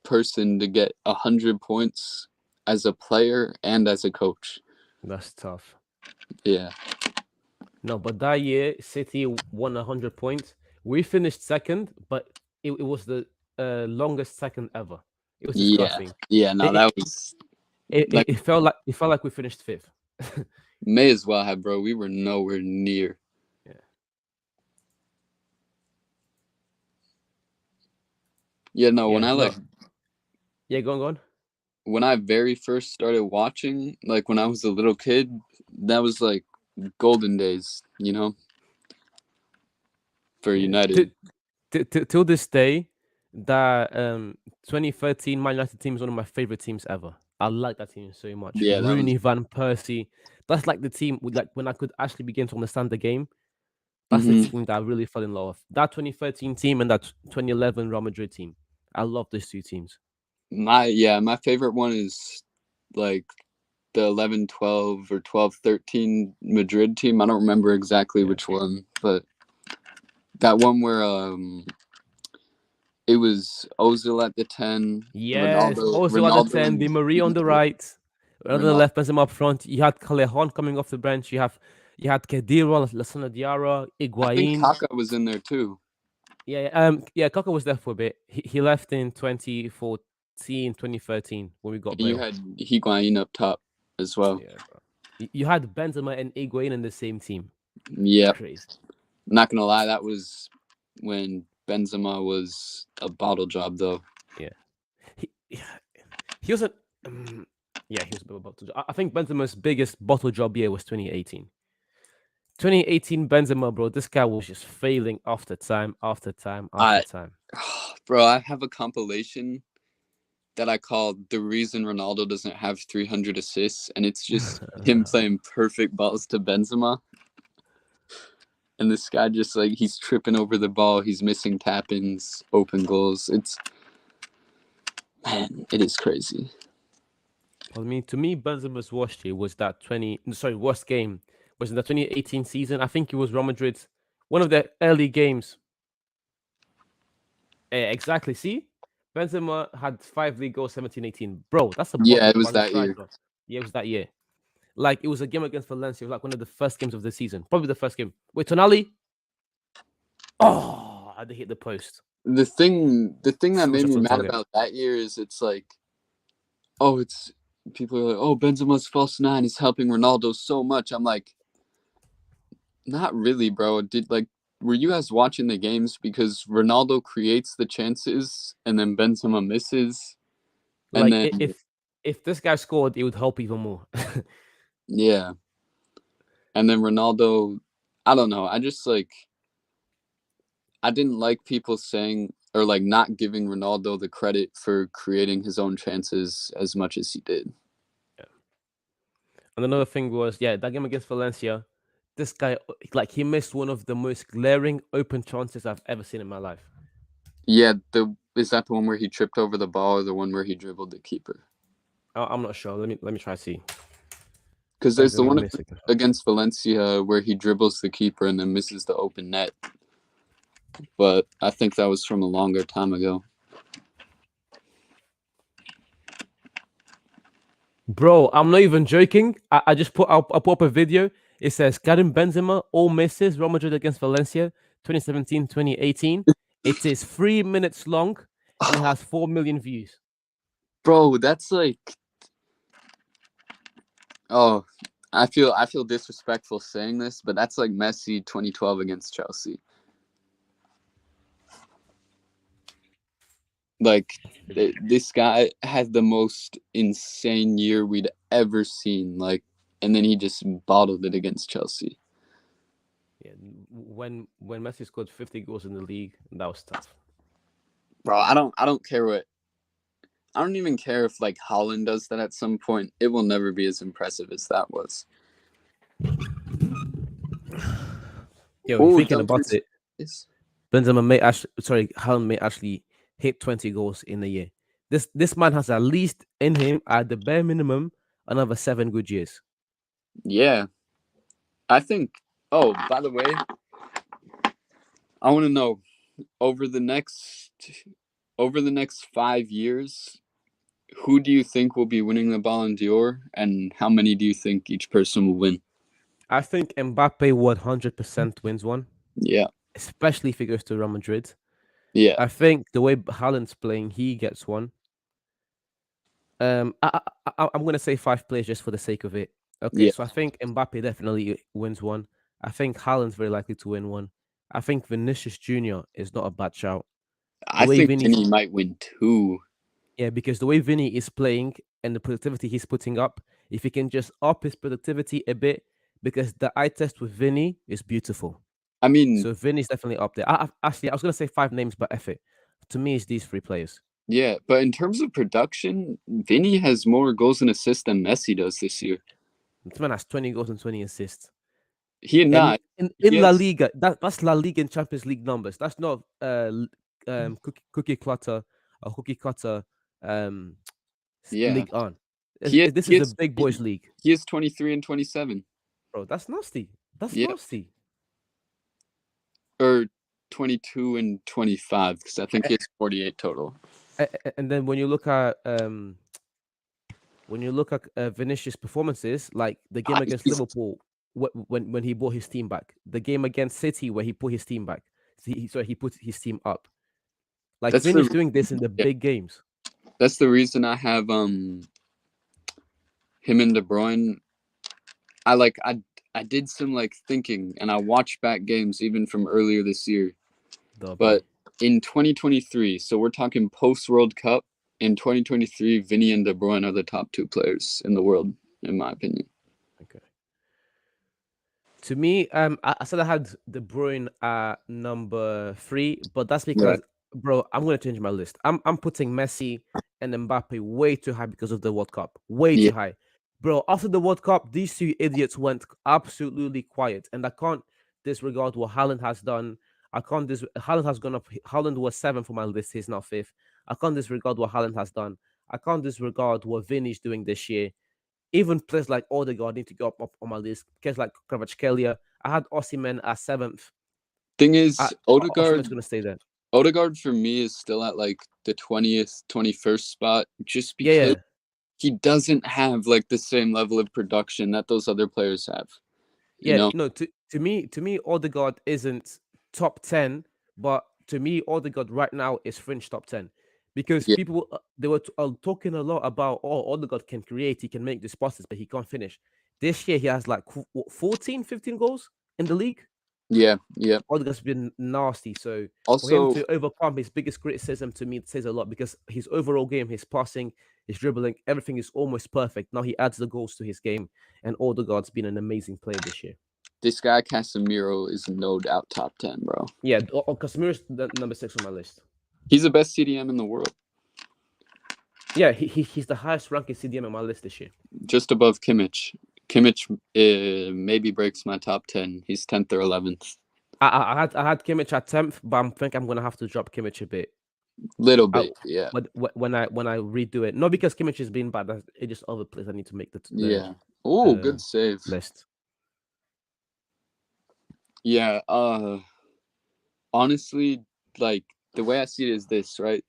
S2: person to get 100 points as a player and as a coach.
S1: That's tough.
S2: Yeah.
S1: No, but that year City won 100 points. We finished second, but it was the longest second ever. It was
S2: Yeah.
S1: disgusting.
S2: Yeah. No,
S1: It it,
S2: that was like
S1: it felt like we finished fifth.
S2: may as well have, bro. We were nowhere near.
S1: Yeah.
S2: Yeah. No. When
S1: Yeah.
S2: I like
S1: No. Yeah. Go on.
S2: when I very first started watching, like when I was a little kid, that was like golden days, for
S1: Yeah.
S2: United.
S1: Till this day, that 2013 Man United team is one of my favorite teams ever. I like that team so much.
S2: Yeah, that was.
S1: Rooney, Van Persie. That's like the team with like when I could actually begin to understand the game. That's the
S2: Hmm.
S1: team that I really fell in love with. That 2013 team and that 2011 Real Madrid team. I love those two teams.
S2: My favorite one is like the 11-12 or 12-13 Madrid team. I don't remember exactly
S1: Yeah.
S2: which one, but that one where it was Ozil at the 10,
S1: Yes.
S2: Ronaldo,
S1: Also at the 10, Di Maria on the right. On the
S2: Ronaldo.
S1: left, Benzema up front. You had Callejon coming off the bench. You had Kedira, Lassana Diarra,
S2: I think
S1: Higuain.
S2: Kaka was in there too.
S1: Yeah, Kaka was there for a bit. He left in 2014, 2013 when we got
S2: And you
S1: Bale.
S2: had Higuain up top as well.
S1: Yeah, bro. You had Benzema and Higuain in the same team.
S2: Yep.
S1: Crazy.
S2: Not gonna lie, that was when Benzema was a bottle job, though.
S1: Yeah. He, he was a yeah, he was a bit of a bottle job. I think Benzema's biggest bottle job year was 2018. 2018 Benzema, bro, this guy was just failing after time after time after
S2: I,
S1: time.
S2: bro, I have a compilation that I call "The Reason Ronaldo Doesn't Have 300 Assists," and it's just him playing perfect balls to Benzema. And this guy just like he's tripping over the ball, he's missing tap-ins, open goals. It is crazy.
S1: I mean, to me, Benzema's worst year was that worst game was in the 2018 season. I think it was Real Madrid's one of the early games. Exactly. See, Benzema had 5 league goals, 17-18. Bro, that's a
S2: Yeah,
S1: bottle
S2: it
S1: job
S2: was
S1: as a
S2: that year.
S1: striker. Yeah, it was that year. Like it was a game against Valencia. It was like one of the first games of the season, probably the first game. Wait, Tonali. Oh, I did hit the post.
S2: The thing that
S1: Still
S2: made
S1: shots
S2: me
S1: on
S2: mad
S1: target.
S2: about that year is it's like, it's people are like, oh, Benzema's false nine is helping Ronaldo so much. I'm like, not really, bro. Were you guys watching the games? Because Ronaldo creates the chances and then Benzema misses. And
S1: Like
S2: then
S1: if this guy scored, it would help even more.
S2: yeah. And then Ronaldo, I don't know. I didn't like people saying or like not giving Ronaldo the credit for creating his own chances as much as he did.
S1: Yeah. And another thing was, yeah, that game against Valencia, this guy, like, he missed one of the most glaring open chances I've ever seen in my life.
S2: Yeah, is that the one where he tripped over the ball or the one where he dribbled the keeper?
S1: I'm not sure. Let me try to see.
S2: Because there's the
S1: Benzema
S2: one
S1: missed it.
S2: against Valencia where he dribbles the keeper and then misses the open net. But I think that was from a longer time ago.
S1: Bro, I'm not even joking. I just I put up a video. It says Karim Benzema all misses Real Madrid against Valencia 2017-2018. It is 3 minutes long and it has 4 million views.
S2: Bro, that's like Oh, I feel disrespectful saying this, but that's like Messi 2012 against Chelsea. Like this guy had the most insane year we'd ever seen. Like, and then he just bottled it against Chelsea.
S1: Yeah, when Messi scored 50 goals in the league, that was tough.
S2: Bro, I don't care what. I don't even care if like Holland does that at some point. It will never be as impressive as that was.
S1: Yo,
S2: Oh,
S1: thinking about
S2: jumpers.
S1: it, Benzema may actually, sorry, Haaland may actually hit 20 goals in a year. This man has at least in him, at the bare minimum, another 7 good years.
S2: Yeah, I think. Oh, by the way, I want to know over the next over the next 5 years, who do you think will be winning the Ballon d'Or, and how many do you think each person will win?
S1: I think Mbappe 100% wins one,
S2: Yeah,
S1: especially if he goes to Real Madrid.
S2: yeah,
S1: I think the way Haaland's playing, he gets one. I'm gonna say 5 players just for the sake of it. Okay,
S2: yeah.
S1: so I think Mbappe definitely wins one. I think Haaland's very likely to win one. I think Vinicius Junior is not a bad shout. The
S2: I
S1: way
S2: think
S1: Vinny's
S2: Vinny might win two.
S1: Yeah, because the way Vinny is playing and the productivity he's putting up, if he can just up his productivity a bit, because the eye test with Vinny is beautiful.
S2: I mean,
S1: So Vinny's definitely up there. Actually, I was gonna say 5 names, but F it. To me, it's these 3 players.
S2: yeah, but in terms of production, Vinny has more goals and assists than Messi does this year.
S1: This man has 20 goals and 20 assists.
S2: He
S1: And
S2: not. He
S1: in La
S2: has.
S1: Liga, that's La Liga and Champions League numbers. That's not cookie clutter or cookie cutter um
S2: Yeah,
S1: league on.
S2: he has,
S1: This
S2: he
S1: is a
S2: has
S1: big boys league,
S2: he has 23 and 27.
S1: bro. That's nasty. That's
S2: Yeah,
S1: nasty.
S2: or 22 and 25 because I think he has 48 total.
S1: And then when you look at Vinicius' performances, like the game against
S2: He's,
S1: Liverpool, when he brought his team back, the game against City where he put his team back, he put his team up. Like
S2: that's
S1: Vinny's
S2: the
S1: doing this in the
S2: yeah,
S1: big games.
S2: that's the reason I have him and De Bruyne. I did some like thinking and I watched back games even from earlier this year.
S1: W.
S2: But in 2023, so we're talking post World Cup. In 2023, Vinny and De Bruyne are the top two players in the world, in my opinion.
S1: Okay. To me, I said I had De Bruyne at number 3, but that's
S2: Right.
S1: because, bro, I'm gonna change my list. I'm putting Messi and Mbappe way too high because of the World Cup. Way
S2: Yeah.
S1: too high, bro. After the World Cup, these 2 idiots went absolutely quiet, and I can't disregard what Haaland has done. I can't Haaland has gone up. Haaland was 7th for my list. He's now 5th. I can't disregard what Haaland has done. I can't disregard what Vinny's doing this year. Even players like Odegaard need to go up on my list. Players like Kvaratskhelia. I had Osimhen at 7th.
S2: Thing is,
S1: Osimhen's going to stay there.
S2: Odegaard for me is still at like the 20th, 21st spot just
S1: Yeah,
S2: because
S1: yeah.
S2: he doesn't have like the same level of production that those other players have. You
S1: Yeah,
S2: know?
S1: no, to me, Odegaard isn't top 10, but to me, Odegaard right now is fringe top 10 because
S2: Yeah.
S1: people they were talking a lot about, oh, Odegaard can create, he can make these passes, but he can't finish. This year, he has like 14, 15 goals in the league.
S2: Yeah. Yeah.
S1: Odegaard's been nasty. So for him
S2: Also,
S1: to overcome his biggest criticism, to me, it says a lot because his overall game, his passing, his dribbling, everything is almost perfect. Now he adds the goals to his game, and Odegaard's been an amazing player this year.
S2: this guy Casemiro is no doubt top 10, bro.
S1: Yeah, Casemiro's the number 6 on my list.
S2: He's the best CDM in the world,
S1: Yeah, he's the highest ranking CDM on my list this year.
S2: just above Kimmich. Kimmich maybe breaks my top 10. He's 10th or 11th.
S1: I had Kimmich at 10th, but I think I'm gonna have to drop Kimmich a bit.
S2: Little bit, yeah.
S1: But when I redo it, not because Kimmich has been bad, it's just other players I need to make the
S2: Yeah. Oh, good save.
S1: list.
S2: Yeah, honestly, like the way I see it is this, right?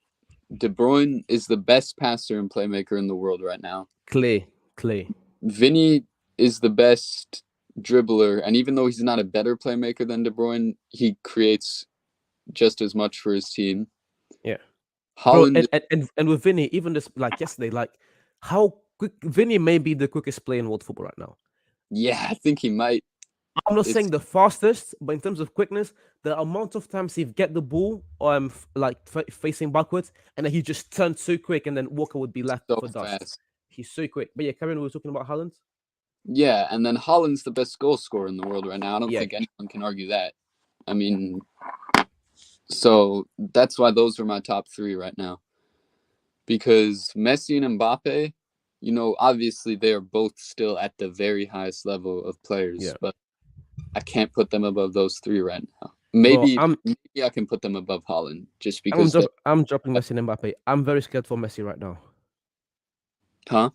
S2: De Bruyne is the best passer and playmaker in the world right now.
S1: Clay.
S2: Vinny is the best dribbler, and even though he's not a better playmaker than De Bruyne, he creates just as much for his team.
S1: Yeah. Bro,
S2: Holland,
S1: and with Vinny, even this like yesterday, like how Vinny may be the quickest player in world football right now.
S2: Yeah, I think he might.
S1: I'm not
S2: It's
S1: saying the fastest, but in terms of quickness, the amount of times he get the ball, facing backwards, and then he just turned so quick, and then Walker would be left
S2: so
S1: for dust.
S2: fast.
S1: He's so quick. But yeah, Karen, we were talking about Haaland.
S2: Yeah, and then Holland's the best goal scorer in the world right now. I don't
S1: Yeah,
S2: think anyone can argue that. I mean, so that's why those are my top three right now. Because Messi and Mbappe, obviously they are both still at the very highest level of players,
S1: yeah,
S2: but I can't put them above those three right now.
S1: bro.
S2: Maybe I can put them above Holland just because they,
S1: I'm dropping Messi and Mbappe. I'm very scared for Messi right now.
S2: huh?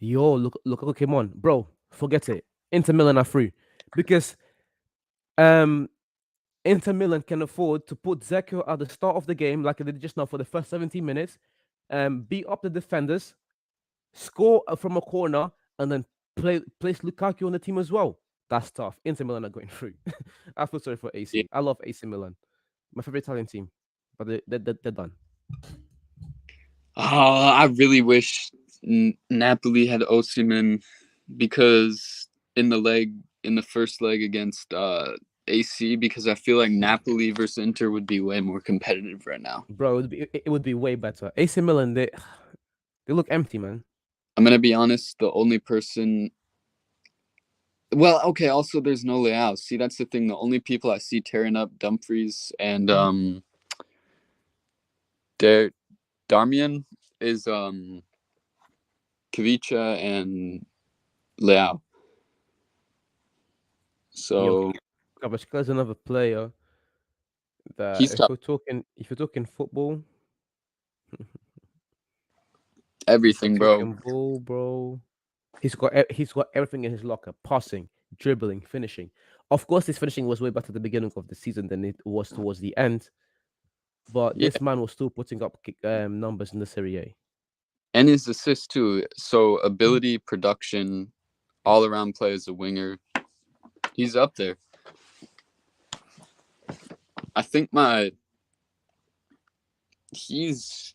S1: Yo, look, came on, bro. Forget it. Inter Milan are free because um Inter Milan can afford to put Zeko at the start of the game, like they did just now for the first 17 minutes, beat up the defenders, score from a corner, and then place Lukaku on the team as well. That's tough. Inter Milan are going through. I feel sorry for
S2: Yeah.
S1: AC. I love AC Milan, my favorite Italian team, but they're done.
S2: Oh, I really wish Napoli had Osimhen because in the first leg against AC, because I feel like Napoli versus Inter would be way more competitive right now.
S1: Bro, it would be way better. AC Milan, they look empty, man.
S2: I'm gonna be honest, the only person. Well, okay. Also, there's no Leao. See, that's the thing. The only people I see tearing up Dumfries and Darmian is Kavicha and Leao.
S1: Yo,
S2: So
S1: Kavachka is another player that
S2: he's tough.
S1: if you're talking football, if you're
S2: Everything, bro.
S1: talking ball, bro, he's got everything in his locker: passing, dribbling, finishing. Of course, his finishing was way better at the beginning of the season than it was towards the end. But
S2: Yeah,
S1: this man was still putting up numbers in the Serie A.
S2: and his assist too. So ability, production, all around play as a winger. He's up there. I think he's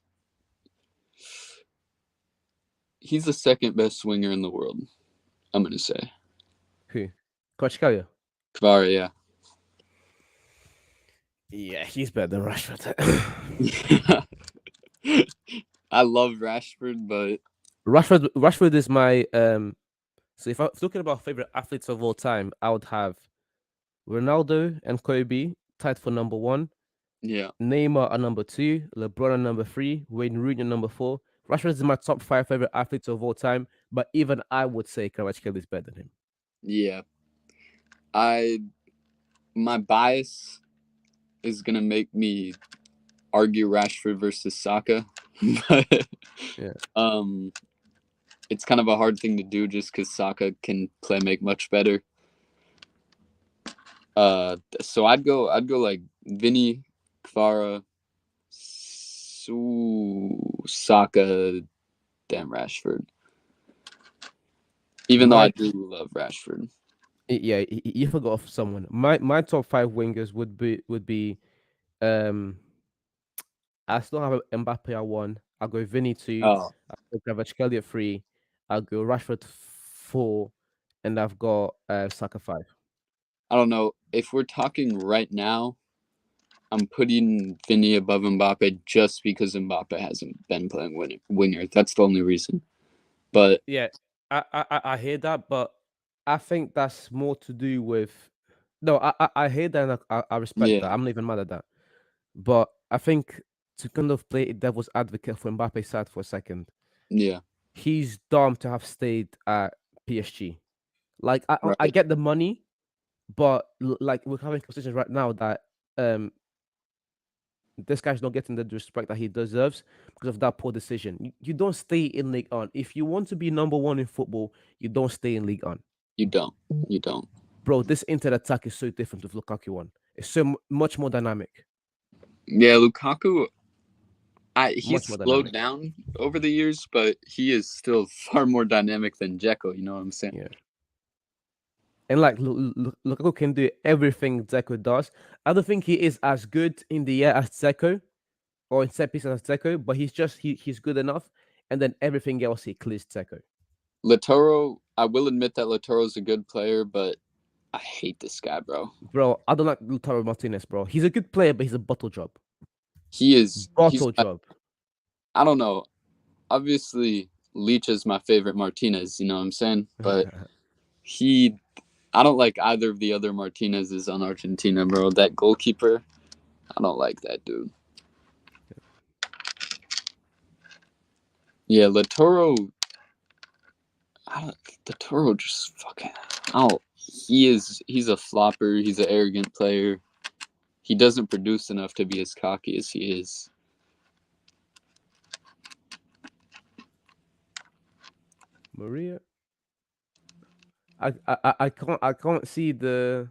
S2: he's the second best winger in the world. I'm gonna say
S1: Who? Kvaratskhelia?
S2: Kvara. Yeah.
S1: Yeah, he's better than Rashford.
S2: I love Rashford, but
S1: Rashford is my So if I'm talking about favorite athletes of all time, I would have Ronaldo and Kobe tied for number one.
S2: yeah,
S1: Neymar at number two, LeBron at number three, Wayne Rooney at number four. Rashford is my top five favorite athletes of all time, but even I would say Kvaratskhelia is better than him.
S2: yeah. I my bias is gonna make me argue Rashford versus Saka, but
S1: Yeah.
S2: it's kind of a hard thing to do just because Saka can make much better. So I'd go like Vinny, Kvara, Saka, then Rashford. Even though I
S1: My
S2: do love Rashford.
S1: yeah, you forgot of someone. My top five wingers would be um I still have Mbappe at one. I'll go Vinny two.
S2: Oh,
S1: I'll go Kvaratskhelia at three. I'll go Rashford four, and I've got Saka five.
S2: I don't know. If we're talking right now, I'm putting Vinny above Mbappe just because Mbappe hasn't been playing winger. That's the only reason. But
S1: Yeah, I hear that, but I think that's more to do with. No, I hear that and I respect
S2: yeah,
S1: that. I'm not even mad at that. But I think to kind of play devil's advocate for Mbappe's side for a second,
S2: yeah,
S1: he's dumb to have stayed at PSG. Like I
S2: right.
S1: get the money, but like we're having conversations right now that um this guy's not getting the respect that he deserves because of that poor decision. You don't stay in League On. If you want to be number one in football, you don't stay in League On.
S2: You don't. You don't.
S1: Bro, this Inter attack is so different with Lukaku one. It's so much more dynamic.
S2: Yeah, Lukaku. He's
S1: Much more
S2: slowed
S1: dynamic.
S2: down over the years, but he is still far more dynamic than Dzeko. You know what I'm saying?
S1: Yeah. And like Lukaku can do everything Zeko does. I don't think he is as good in the air as Zeko or in set pieces as Zeko, but he's good enough. and then everything else he clears Teco.
S2: Latoro, I will admit that Latoro's a good player, but I hate this guy, bro.
S1: Bro, I don't like Lautaro Martinez, bro. He's a good player, but he's a bottle job.
S2: He's
S1: Bottle job.
S2: I don't know. Obviously, Leach is my favorite Martinez, you know what I'm saying? But he I don't like either of the other Martinezes on Argentina, bro. That goalkeeper, I don't like that dude. Yeah, Latoro Latoro just fucking oh he's a flopper, he's an arrogant player. He doesn't produce enough to be as cocky as he is.
S1: Maria. I can't see the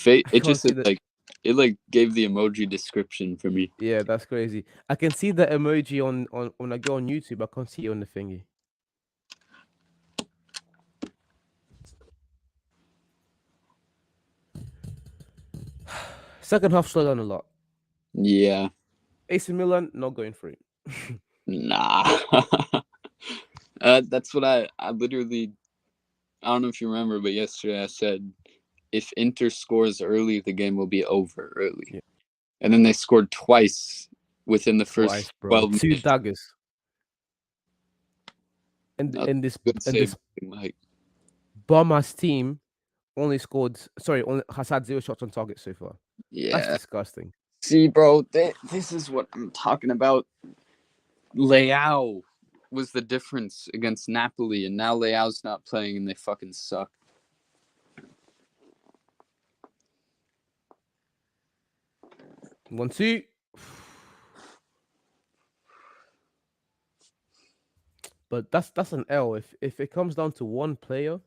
S1: I
S2: It
S1: can't
S2: just
S1: see the
S2: it gave the emoji description for me.
S1: yeah, that's crazy. I can see the emoji on when I go on YouTube. I can't see it on the thingy. Second half slowed down a lot.
S2: Yeah.
S1: AC Milan not going for it.
S2: Nah. That's what I literally I don't know if you remember, but yesterday I said if Inter scores early, the game will be over early.
S1: Yeah,
S2: And then they scored twice within the
S1: twice,
S2: first
S1: bro.
S2: 12
S1: Two
S2: minutes.
S1: daggers. And
S2: That's
S1: and this
S2: a good
S1: and
S2: save.
S1: this
S2: Like,
S1: bum ass team only scored. Sorry, only has had 0 shots on target so far. That's
S2: yeah.
S1: disgusting.
S2: See, bro, this is what I'm talking about. Leao was the difference against Napoli, and now Leao's not playing, and they fucking suck.
S1: 1-2. But that's an L. If it comes down to one player,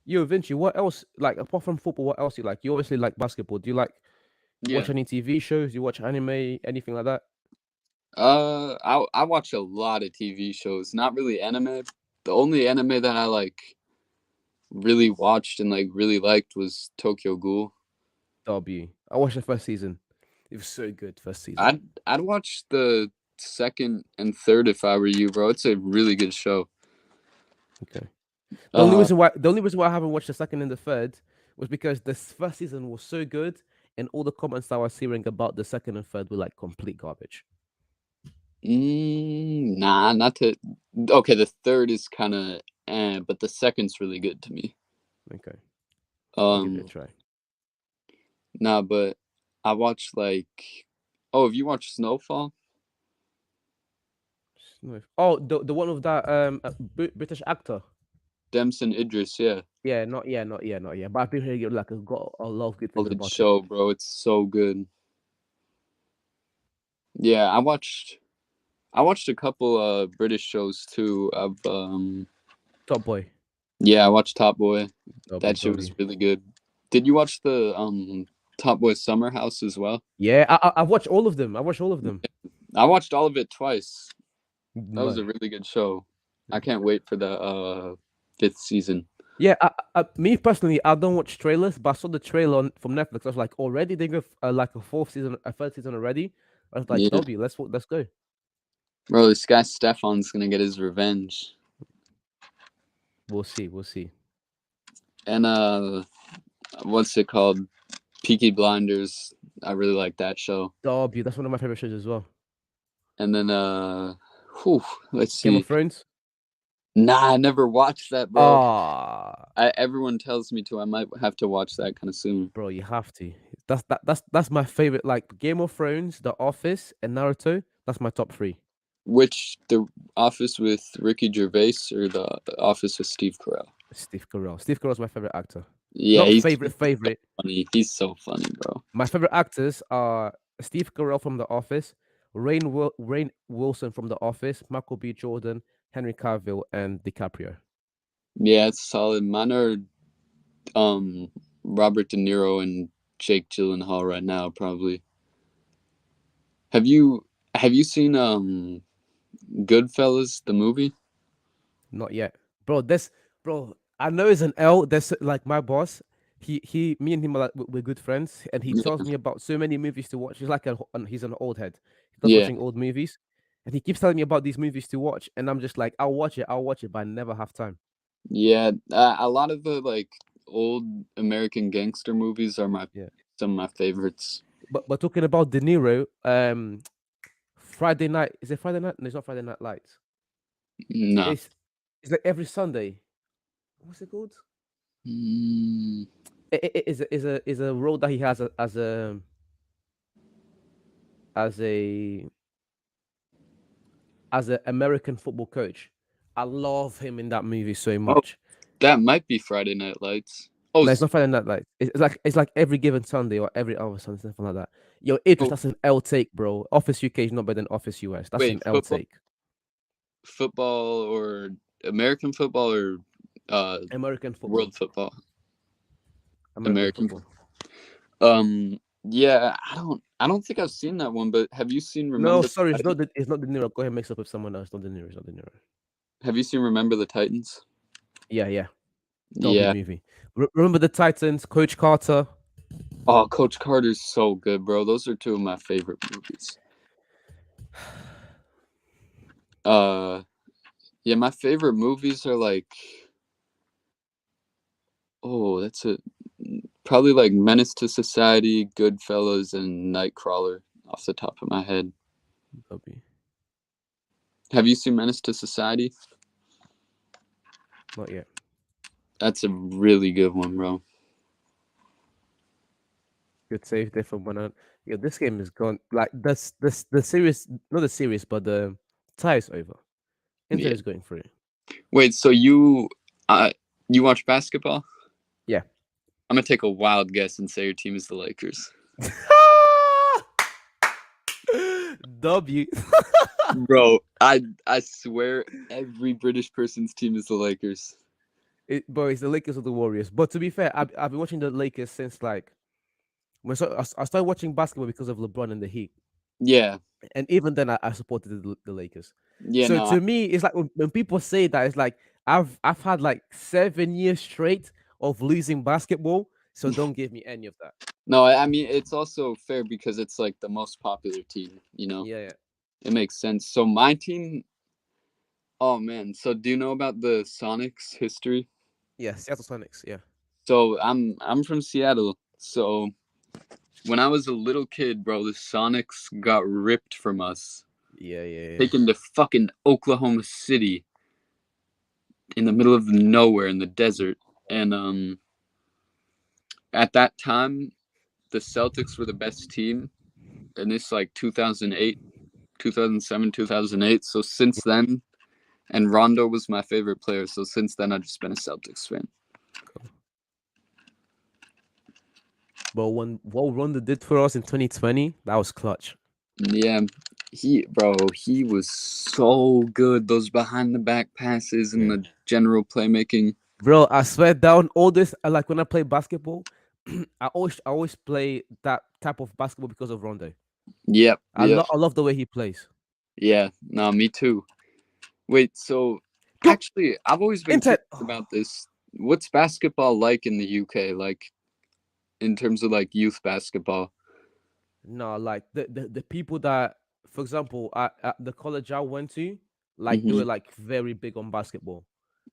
S1: yo, Vinci, what else like apart from football? What else you like? You obviously like basketball. Do you like
S2: Yeah.
S1: watch any TV shows? Do you watch anime? Anything like that?
S2: I watch a lot of TV shows. Not really anime. The only anime that I really watched and really liked was Tokyo Ghoul.
S1: W. I watched the first season. It was so good. First season.
S2: I'd watch the second and third if I were you, bro. It's a really good show.
S1: Okay.
S2: Uh,
S1: The only reason why I haven't watched the second and the third was because the first season was so good, and all the comments that I was hearing about the second and third were like complete garbage.
S2: nah, not to. Okay, the third is kind of, but the second's really good to me.
S1: Okay, I'll give it a
S2: Um,
S1: try.
S2: nah, but I watched oh, have you watched Snowfall?
S1: Oh, the one with that British actor.
S2: Damson Idris, yeah,
S1: Not yet. But I've been hearing like I've got a lot of good things
S2: solid
S1: about it.
S2: show, bro. It's so good. Yeah, I watched a couple British shows too.
S1: Top Boy.
S2: Yeah, I watched Top Boy.
S1: W
S2: That shit
S1: W.
S2: was really good. Did you watch the Top Boy Summer House as well?
S1: Yeah, I've watched all of them. I watched all of them.
S2: I watched all of it twice. That was
S1: No.
S2: a really good show. I can't wait for the fifth season.
S1: Yeah, me personally, I don't watch trailers, but I saw the trailer from Netflix. I was like, already they go like a fourth season, a third season already. I was like,
S2: Yeah,
S1: W, let's go.
S2: bro, this guy Stefan's gonna get his revenge.
S1: We'll see, we'll see.
S2: And what's it called? Peaky Blinders. I really like that show.
S1: W, that's one of my favorite shows as well.
S2: And then let's
S1: Game of
S2: see.
S1: Thrones.
S2: Nah, I never watched that, bro.
S1: Ah,
S2: Everyone tells me to. I might have to watch that kind of soon.
S1: bro, you have to. That's my favorite. Like Game of Thrones, The Office, and Naruto. That's my top three.
S2: Which, the Office with Ricky Gervais or the Office with Steve Carell?
S1: Steve Carell. Steve Carell's my favorite actor.
S2: Yeah,
S1: Not
S2: he's
S1: favorite.
S2: funny. He's so funny, bro.
S1: My favorite actors are Steve Carell from The Office, Rain Wilson from The Office, Michael B. Jordan, Henry Cavill, and DiCaprio.
S2: Yeah, it's solid. Mine are Robert De Niro and Jake Gyllenhaal right now, probably. Have you seen Goodfellas, the movie?
S1: Not yet, bro. Bro. I know it's an L. That's like my boss. me and him are like we're good friends, and he tells
S2: Yeah.
S1: me about so many movies to watch. He's like he's an old head. He loves
S2: Yeah.
S1: watching old movies, and he keeps telling me about these movies to watch, and I'm just like, I'll watch it, but I never have time.
S2: Yeah. A lot of the like old American gangster movies are my
S1: Yeah,
S2: some of my favorites.
S1: but talking about De Niro, Friday night is it Friday night? No, it's not Friday Night Lights.
S2: No.
S1: It's it's like every Sunday. What's it called?
S2: Mm,
S1: It is a role that he has as a as an American football coach. I love him in that movie so
S2: oh,
S1: much.
S2: that might be Friday Night Lights. Oh,
S1: No, it's not Friday Night Lights. It's like every given Sunday or every other Sunday, something like that. Yo, Idris,
S2: oh
S1: that's an L take, bro. Office UK is not better than Office US. That's an
S2: wait,
S1: L take.
S2: football or American football or uh
S1: American football.
S2: world football.
S1: American
S2: American.
S1: football.
S2: Yeah, I don't think I've seen that one, but have you seen
S1: No,
S2: Remember the
S1: sorry,
S2: Titans?
S1: it's not De Niro. Go ahead, mix up with someone else. Not De Niro. It's not De Niro.
S2: Have you seen Remember the Titans?
S1: Yeah, yeah. Dopey
S2: Yeah.
S1: movie. Remember the Titans, Coach Carter.
S2: Oh, Coach Carter's so good, bro. Those are two of my favorite movies. Uh yeah, my favorite movies are like that's a probably like Menace to Society, Goodfellas, and Nightcrawler off the top of my head.
S1: Dopey.
S2: Have you seen Menace to Society?
S1: Not yet.
S2: That's a really good one, bro.
S1: Good save there from one out. Yeah, this game is gone. Like this the series, not the series, but the tie is over. Inter
S2: Yeah.
S1: is going through.
S2: Wait, so uh you watch basketball?
S1: Yeah.
S2: I'm gonna take a wild guess and say your team is the Lakers.
S1: W.
S2: Bro, I swear every British person's team is the Lakers.
S1: Bro, it's the Lakers or the Warriors. But to be fair, I've been watching the Lakers since like I started watching basketball because of LeBron and the Heat,
S2: Yeah.
S1: and even then I supported the Lakers.
S2: Yeah,
S1: So
S2: no.
S1: to me, it's like when people say that, it's like I've had like 7 years straight of losing basketball. So don't give me any of that.
S2: No, I mean it's also fair because it's like the most popular team, you know.
S1: Yeah, yeah.
S2: It makes sense. So my team, oh man. So do you know about the Sonics history?
S1: Yeah, Seattle Sonics. Yeah.
S2: So I'm from Seattle. So when I was a little kid, bro, the Sonics got ripped from us,
S1: Yeah, yeah, yeah.
S2: taken to fucking Oklahoma City in the middle of nowhere in the desert. And at that time, the Celtics were the best team, and it's like 2008, 2007, 2008. So since then, and Rondo was my favorite player. So since then, I've just been a Celtics fan.
S1: Cool. But when what Ronda did for us in 2020, that was clutch.
S2: Yeah, he was so good. Those behind the back passes and
S1: Yeah.
S2: the general playmaking.
S1: Bro, I swear down all this. Like when I play basketball, I always play that type of basketball because of Rondo.
S2: Yep, yep,
S1: I love the way he plays.
S2: yeah. No, me too. Wait, so
S1: Yo,
S2: actually, I've always been
S1: Inter.
S2: curious about this. What's basketball like in the UK? Like in terms of like youth basketball?
S1: No, like the people that, for example, at the college I went to, like they
S2: Mm-hmm.
S1: were like very big on basketball.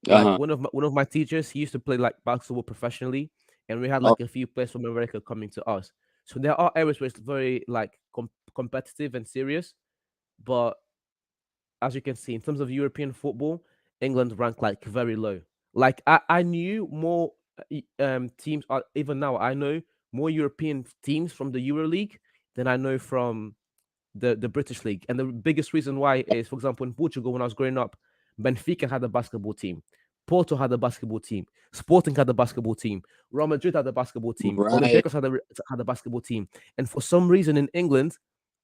S1: Like
S2: Uh-huh.
S1: one of my teachers, he used to play like basketball professionally, and we had
S2: Oh,
S1: like a few players from America coming to us. So there are areas where it's very like competitive and serious, but as you can see, in terms of European football, England ranked like very low. Like I knew more teams are even now I know more European teams from the Euro League than I know from the British League. And the biggest reason why is, for example, in Portugal when I was growing up, Benfica had a basketball team. Porto had a basketball team. Sporting had a basketball team. Real Madrid had a basketball team.
S2: right.
S1: Olympiacos had a basketball team. And for some reason in England,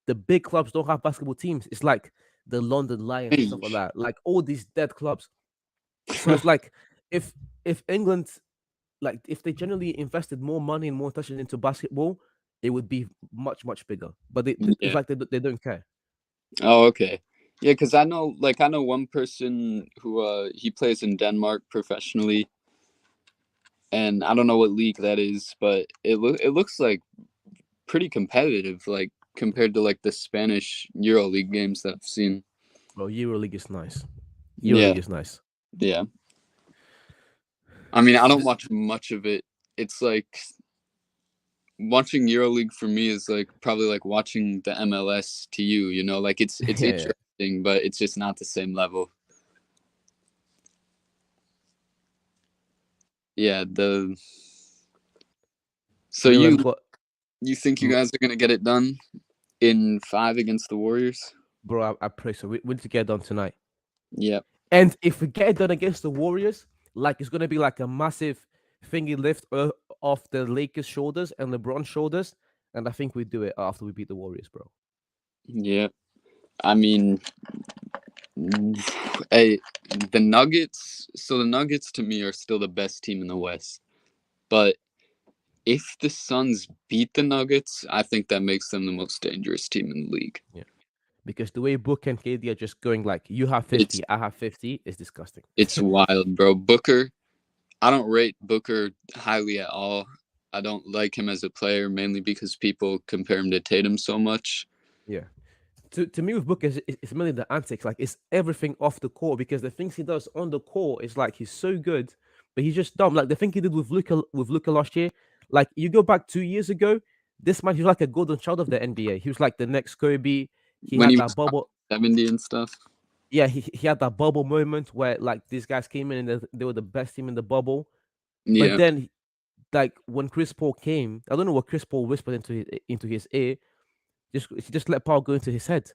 S1: the big clubs don't have basketball teams. It's like the London Lions and stuff like
S2: Strange.
S1: that. Like all these dead clubs. So it's like if England, like if they generally invested more money and more attention into basketball, it would be much bigger. But it's
S2: Yeah.
S1: like they don't care.
S2: Oh, okay. Yeah, because I know one person who he plays in Denmark professionally, and I don't know what league that is, but it looks like pretty competitive, like compared to like the Spanish EuroLeague games that I've seen.
S1: Bro, EuroLeague is nice.
S2: Yeah,
S1: EuroLeague is nice.
S2: yeah. I mean, I don't
S1: Th-
S2: watch much of it. It's like watching EuroLeague for me is like probably like watching the MLS to you, you know, like it's
S1: yeah.
S2: interesting, but it's just not the same level. Yeah, the so
S1: Milan got
S2: you think you
S1: m-
S2: guys are gonna get it done in 5 against the Warriors?
S1: bro. I pray so. We need to get it done tonight.
S2: Yeah,
S1: And if we get it done against the Warriors, like it's gonna be like a massive thingy lift off the Lakers' shoulders and LeBron's shoulders, and I think we do it after we beat the Warriors, bro.
S2: yeah. I mean, hey, the Nuggets. So the Nuggets to me are still the best team in the West, but if the Suns beat the Nuggets, I think that makes them the most dangerous team in the league.
S1: Yeah, because the way Book and KD are just going like you have
S2: It's
S1: 50, I have 50 is disgusting.
S2: it's wild, bro. Booker, I don't rate Booker highly at all. I don't like him as a player mainly because people compare him to Tatum so much.
S1: Yeah. To me with Book is mainly the antics, like it's everything off the court because the things he does on the court is like he's so good, but he's just dumb. Like the thing he did with Luca last year, like you go back 2 years ago, this man he was like a golden child of the NBA. He was like the next Kobe. He
S2: When
S1: had
S2: he
S1: that
S2: was
S1: bubble.
S2: 70 and stuff.
S1: Yeah, he had that bubble moment where like these guys came in and they were the best team in the bubble. But
S2: Yeah,
S1: then like when Chris Paul came, I don't know what Chris Paul whispered into his ear. He just let power go into his head,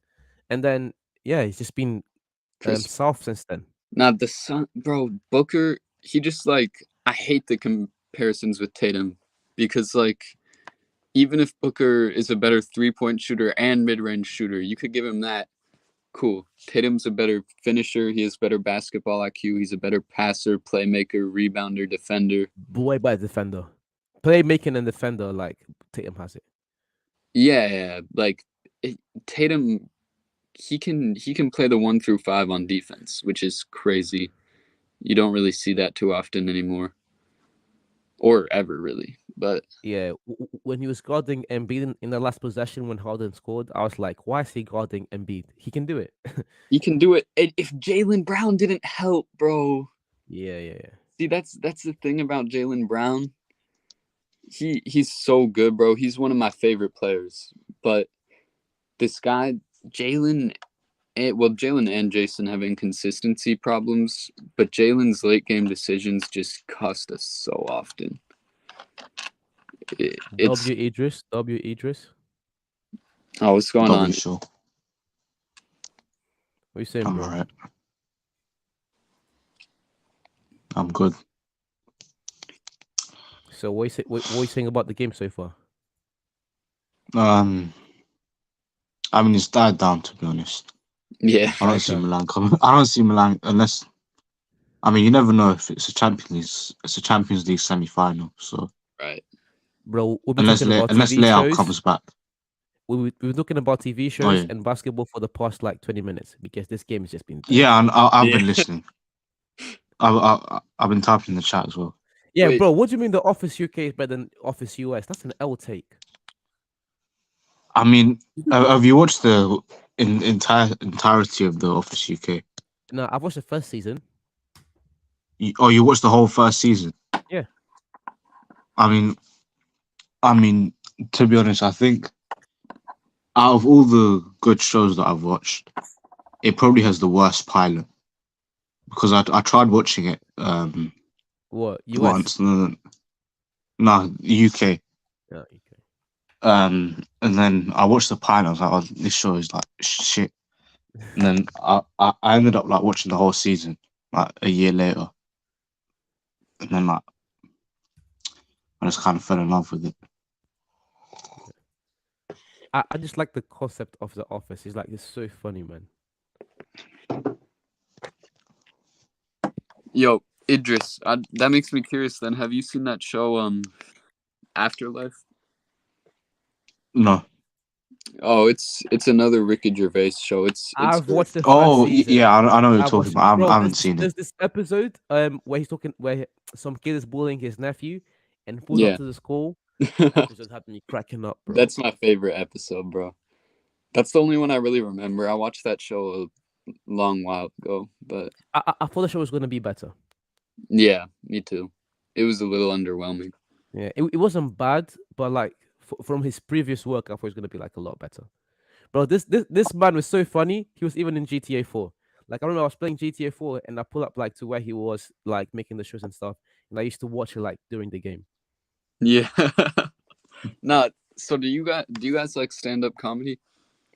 S1: and then yeah, he's just been
S2: Chris.
S1: south since then.
S2: Not the Sun, bro. Booker, he just like I hate the comparisons with Tatum because like even if Booker is a better 3-point shooter and mid-range shooter, you could give him that. Cool. Tatum's a better finisher. He has better basketball IQ. He's a better passer, playmaker, rebounder, defender.
S1: Boy by defender, playmaking and defender like Tatum has it.
S2: Yeah, like Tatum, he can play the 1 through 5 on defense, which is crazy. You don't really see that too often anymore, or ever really. But
S1: Yeah, when he was guarding Embiid in the last possession when Harden scored, I was like, why is he guarding Embiid? He can do it.
S2: he can do it. If Jaylen Brown didn't help, bro.
S1: Yeah.
S2: See, that's the thing about Jaylen Brown. He's so good, bro. He's one of my favorite players. But this guy, Jaylen, Jaylen and Jason have inconsistency problems, but Jaylen's late game decisions just cost us so often. It's
S1: W Idris.
S2: oh, what's going on?
S3: Sure.
S1: What are you saying,
S3: I'm
S1: bro?
S3: alright. I'm good.
S1: So what are you saying about the game so far?
S3: I mean, it's died down, to be honest.
S2: Yeah,
S3: I don't
S1: Died
S3: see
S1: down.
S3: Milan coming. I don't see Milan unless. I mean, you never know if it's a Champions League semi-final. So
S2: right.
S1: Bro, we'll be talking about
S3: unless
S1: TV
S3: Leao
S1: shows.
S3: comes back.
S1: We've been talking about TV
S3: Oh
S1: shows
S3: yeah,
S1: and basketball for the past like 20 minutes because this game has just been dead.
S3: yeah. And I've
S2: Yeah.
S3: been listening. I've been typing in the chat as well.
S1: Yeah,
S2: Wait.
S1: bro, what do you mean the Office UK is better than Office US? That's an L take.
S3: I mean, have you watched the entirety of the Office UK?
S1: No, I've watched the first season.
S3: You watched the whole first season?
S1: Yeah.
S3: I mean, to be honest, I think out of all the good shows that I've watched, it probably has the worst pilot because I tried watching it
S1: What? US?
S3: once. No, UK.
S1: Yeah, UK.
S3: And then I watched the pilot. I was like, oh, this show is like shit. And then I ended up like watching the whole season like a year later, and then like I just kind of fell in love with it.
S1: I just like the concept of the Office. It's like it's so funny, man.
S2: Yo, Idris, that makes me curious. Then, have you seen that show, Afterlife?
S3: No,
S2: Oh, it's another Ricky Gervais show. It's
S1: I've
S2: good.
S1: watched the first
S3: Oh,
S1: season.
S3: yeah, I know what you're
S1: I've
S3: talking
S1: watched,
S3: about. I
S1: bro.
S3: haven't seen it.
S1: There's this episode where he's talking where some kid is bullying his nephew and pulls up
S2: Yeah.
S1: to the school. That episode had me cracking up, bro.
S2: That's my favorite episode, bro. That's the only one I really remember. I watched that show a long while ago, but
S1: I thought the show was gonna be better.
S2: yeah, me too. It was a little underwhelming.
S1: Yeah, it wasn't bad, but like from his previous work, I thought it was gonna be like a lot better. Bro, this man was so funny. He was even in GTA 4. Like I remember I was playing GTA 4 and I pull up like to where he was like making the shows and stuff, and I used to watch it like during the game.
S2: Yeah. Nah, so do you guys like stand-up comedy?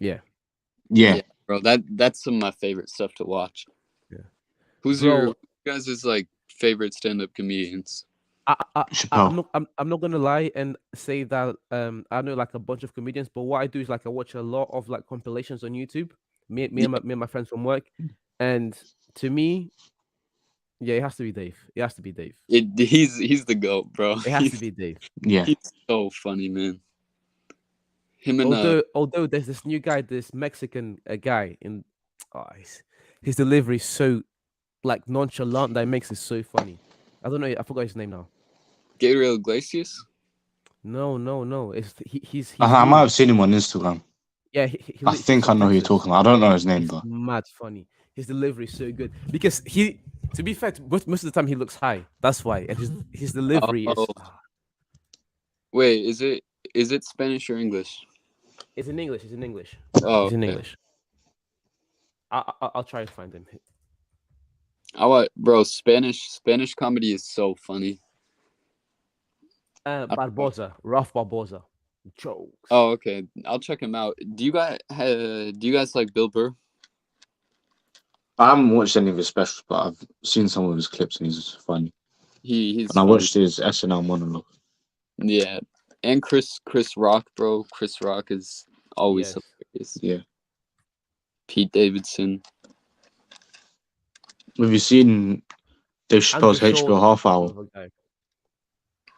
S1: Yeah,
S3: Yeah.
S2: Bro, that's some of my favorite stuff to watch.
S1: yeah,
S2: Who's
S1: bro.
S2: your guys' like favorite stand-up comedians?
S3: Chappelle.
S1: I'm not gonna lie and say that I know like a bunch of comedians, but what I do is like I watch a lot of like compilations on YouTube.
S2: Yeah,
S1: Me and my friends from work, and to me, yeah, it has to be Dave. It has to be Dave.
S2: he's the GOAT, bro.
S1: It has to be Dave.
S3: Yeah.
S2: He's so funny, man. Him and
S1: Although there's this new guy, this Mexican guy in, oh, his delivery is so like nonchalant that it makes it so funny. I don't know. I forgot his name now.
S2: Gabriel Iglesias.
S1: No. He's
S3: I might
S1: new.
S3: have seen him on Instagram.
S1: Yeah,
S3: I think I know who you're talking about. I don't know his name
S1: He's
S3: though.
S1: mad funny. His delivery is so good because to be fair, most of the time he looks high. That's why, and his delivery is.
S2: Oh, wait, is it Spanish or English?
S1: It's in English. It's in English.
S2: Oh,
S1: It's in
S2: okay.
S1: English. I'll try and find him.
S2: Bro, Spanish comedy is so funny.
S1: Barbosa, Ralph Barbosa. Jokes.
S2: Oh, okay. I'll check him out. Do you guys like Bill Burr?
S3: I haven't watched any of his specials, but I've seen some of his clips and he's funny.
S2: He's
S3: And I
S2: funny.
S3: watched his SNL monologue.
S2: Yeah. And Chris Rock, bro. Chris Rock is always
S1: Yes.
S2: hilarious.
S3: Yeah.
S2: Pete Davidson.
S3: Have you seen Dave Chappelle's
S1: Andrew
S3: HBO
S1: Schultz,
S3: half hour?
S1: another guy.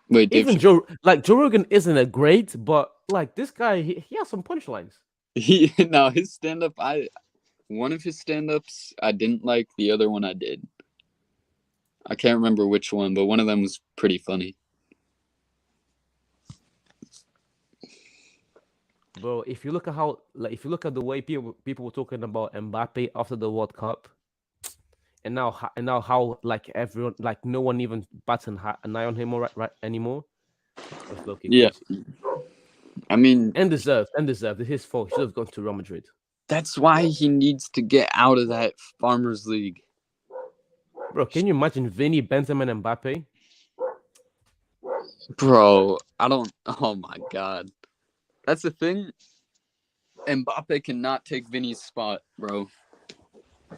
S2: Wait, Dave
S1: Even Joe Rogan isn't a great, but like this guy, he has some punchlines.
S2: Now his stand-up, one of his stand-ups I didn't like, the other one I did. I can't remember which one, but one of them was pretty funny.
S1: Bro, if you look at the way people were talking about Mbappe after the World Cup, and now how like everyone, like no one even bats an eye on him right anymore. It's looking
S2: Yeah.
S1: crazy.
S2: I mean,
S1: And deserved. It's his fault. He should have gone to Real Madrid.
S2: that's why he needs to get out of that Farmers League.
S1: Bro, can you imagine Vinny, Benzema, and Mbappe?
S2: Bro, oh my God. That's the thing. Mbappe cannot take Vinny's spot, bro.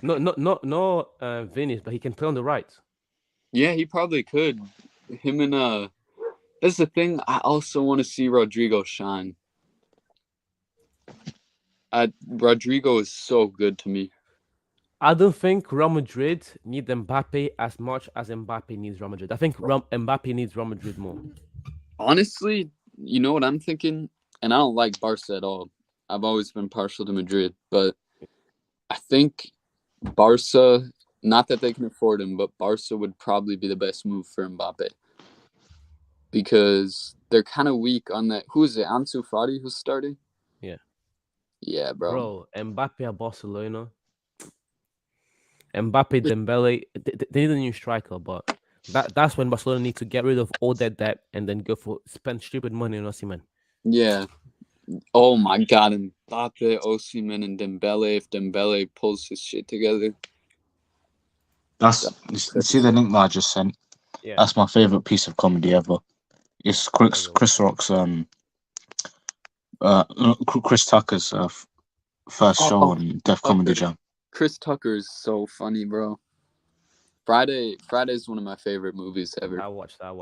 S1: No, Vinny's, but he can play on the right.
S2: Yeah, he probably could. Him and that's the thing. I also want to see Rodrigo shine. Rodrigo is so good to me.
S1: I don't think Real Madrid need Mbappe as much as Mbappe needs Real Madrid. I think Mbappe needs Real Madrid more.
S2: Honestly, you know what I'm thinking? And I don't like Barca at all. I've always been partial to Madrid, but I think Barca, not that they can afford him, but Barca would probably be the best move for Mbappe. Because they're kind of weak on that. Who is it? Ansu Fati who's starting?
S1: Yeah.
S2: Yeah, bro.
S1: Bro, Mbappe at Barcelona. Mbappe, Dembele, they need a new striker, but that's when Barcelona need to get rid of all their debt and then spend stupid money on Osimhen.
S2: Yeah. Oh my God, Mbappe, Osimhen, and Dembele. If Dembele pulls his shit together,
S3: You see the link that I just sent?
S1: Yeah.
S3: That's my favorite piece of comedy ever. It's Chris Rock's Chris Tucker's first show on Def Comedy Jam.
S2: Chris Tucker is so funny, bro. Friday is one of my favorite movies ever.
S1: I watched that.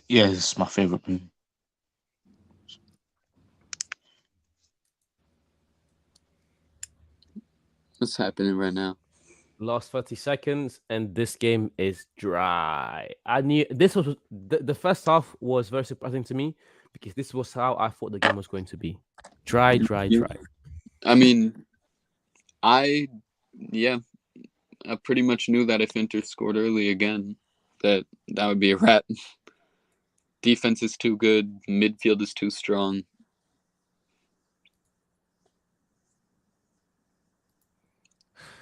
S3: Yeah, it's my favorite movie.
S2: What's happening right now?
S1: Last 30 seconds, and this game is dry. I knew this was the first half was very surprising to me because this was how I thought the game was going to be. Dry.
S2: I mean, I pretty much knew that if Inter scored early again, that would be a wrap. Defense is too good. Midfield is too strong.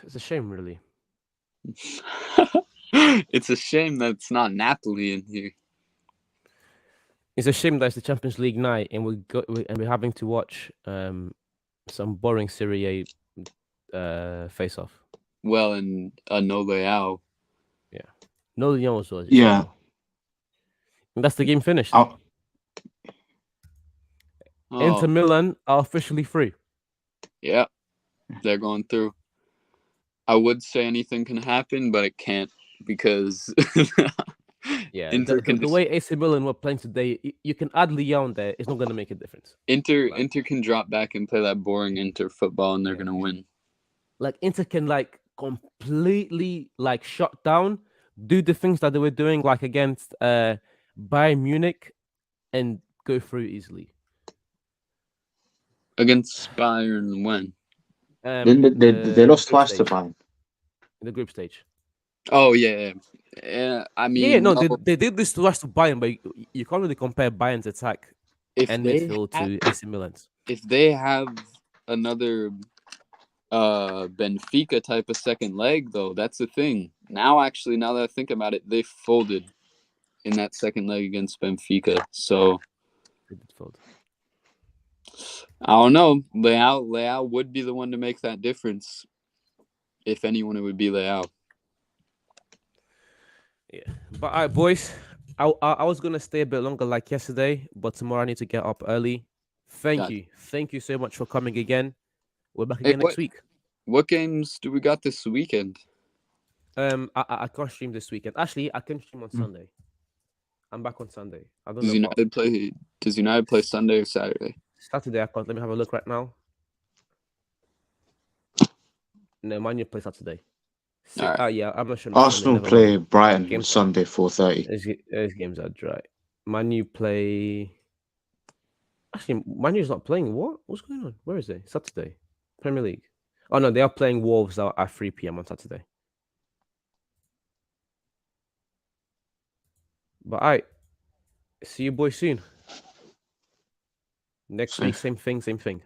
S1: It's a shame, really.
S2: It's a shame that it's not Napoli in here.
S1: It's a shame that it's the Champions League night and we're having to watch some boring Serie A face off.
S2: Well, and no Leao.
S1: Yeah. No Leon was well.
S3: Yeah.
S1: And that's the game finished.
S3: Oh,
S1: Inter Milan are officially free.
S2: Yeah, they're going through. I would say anything can happen, but it can't because
S1: Yeah,
S2: Inter
S1: the way AC Milan were playing today, you can add Leon there. It's not going to make a difference.
S2: Inter can drop back and play that boring Inter football, and they're going to win.
S1: Like Inter can completely shut down, do the things that they were doing against Bayern Munich, and go through easily.
S2: Against Bayern when?
S3: They lost twice to Bayern.
S1: In the group stage.
S2: Oh, yeah. I mean...
S1: No, they did this twice to Bayern, but you can't really compare Bayern's attack and midfield to AC Milan's.
S2: If they have another Benfica type of second leg, though, that's the thing. Now that I think about it, they folded in that second leg against Benfica, so...
S1: They did fold.
S2: I don't know. Leao would be the one to make that difference. If anyone, it would be Leao.
S1: Yeah, but all right, boys. I was gonna stay a bit longer like yesterday, but tomorrow I need to get up early. Thank you so much for coming again. We're back again next week.
S2: What games do we got this weekend?
S1: I can't stream this weekend. Actually, I can stream on Sunday. I'm back on Sunday. I don't
S2: know. Does United play Sunday or Saturday?
S1: Saturday, I can't. Let me have a look right now. No, Man U play Saturday.
S2: Right.
S1: Yeah, I'm not sure.
S3: Arsenal play Brighton Sunday 4:30.
S1: Those games are dry. Man U play. Actually, Man U's not playing. What's going on? Where is it? Saturday, Premier League. Oh no, they are playing Wolves out at 3 p.m. on Saturday. But see you boys soon. Next week, same thing.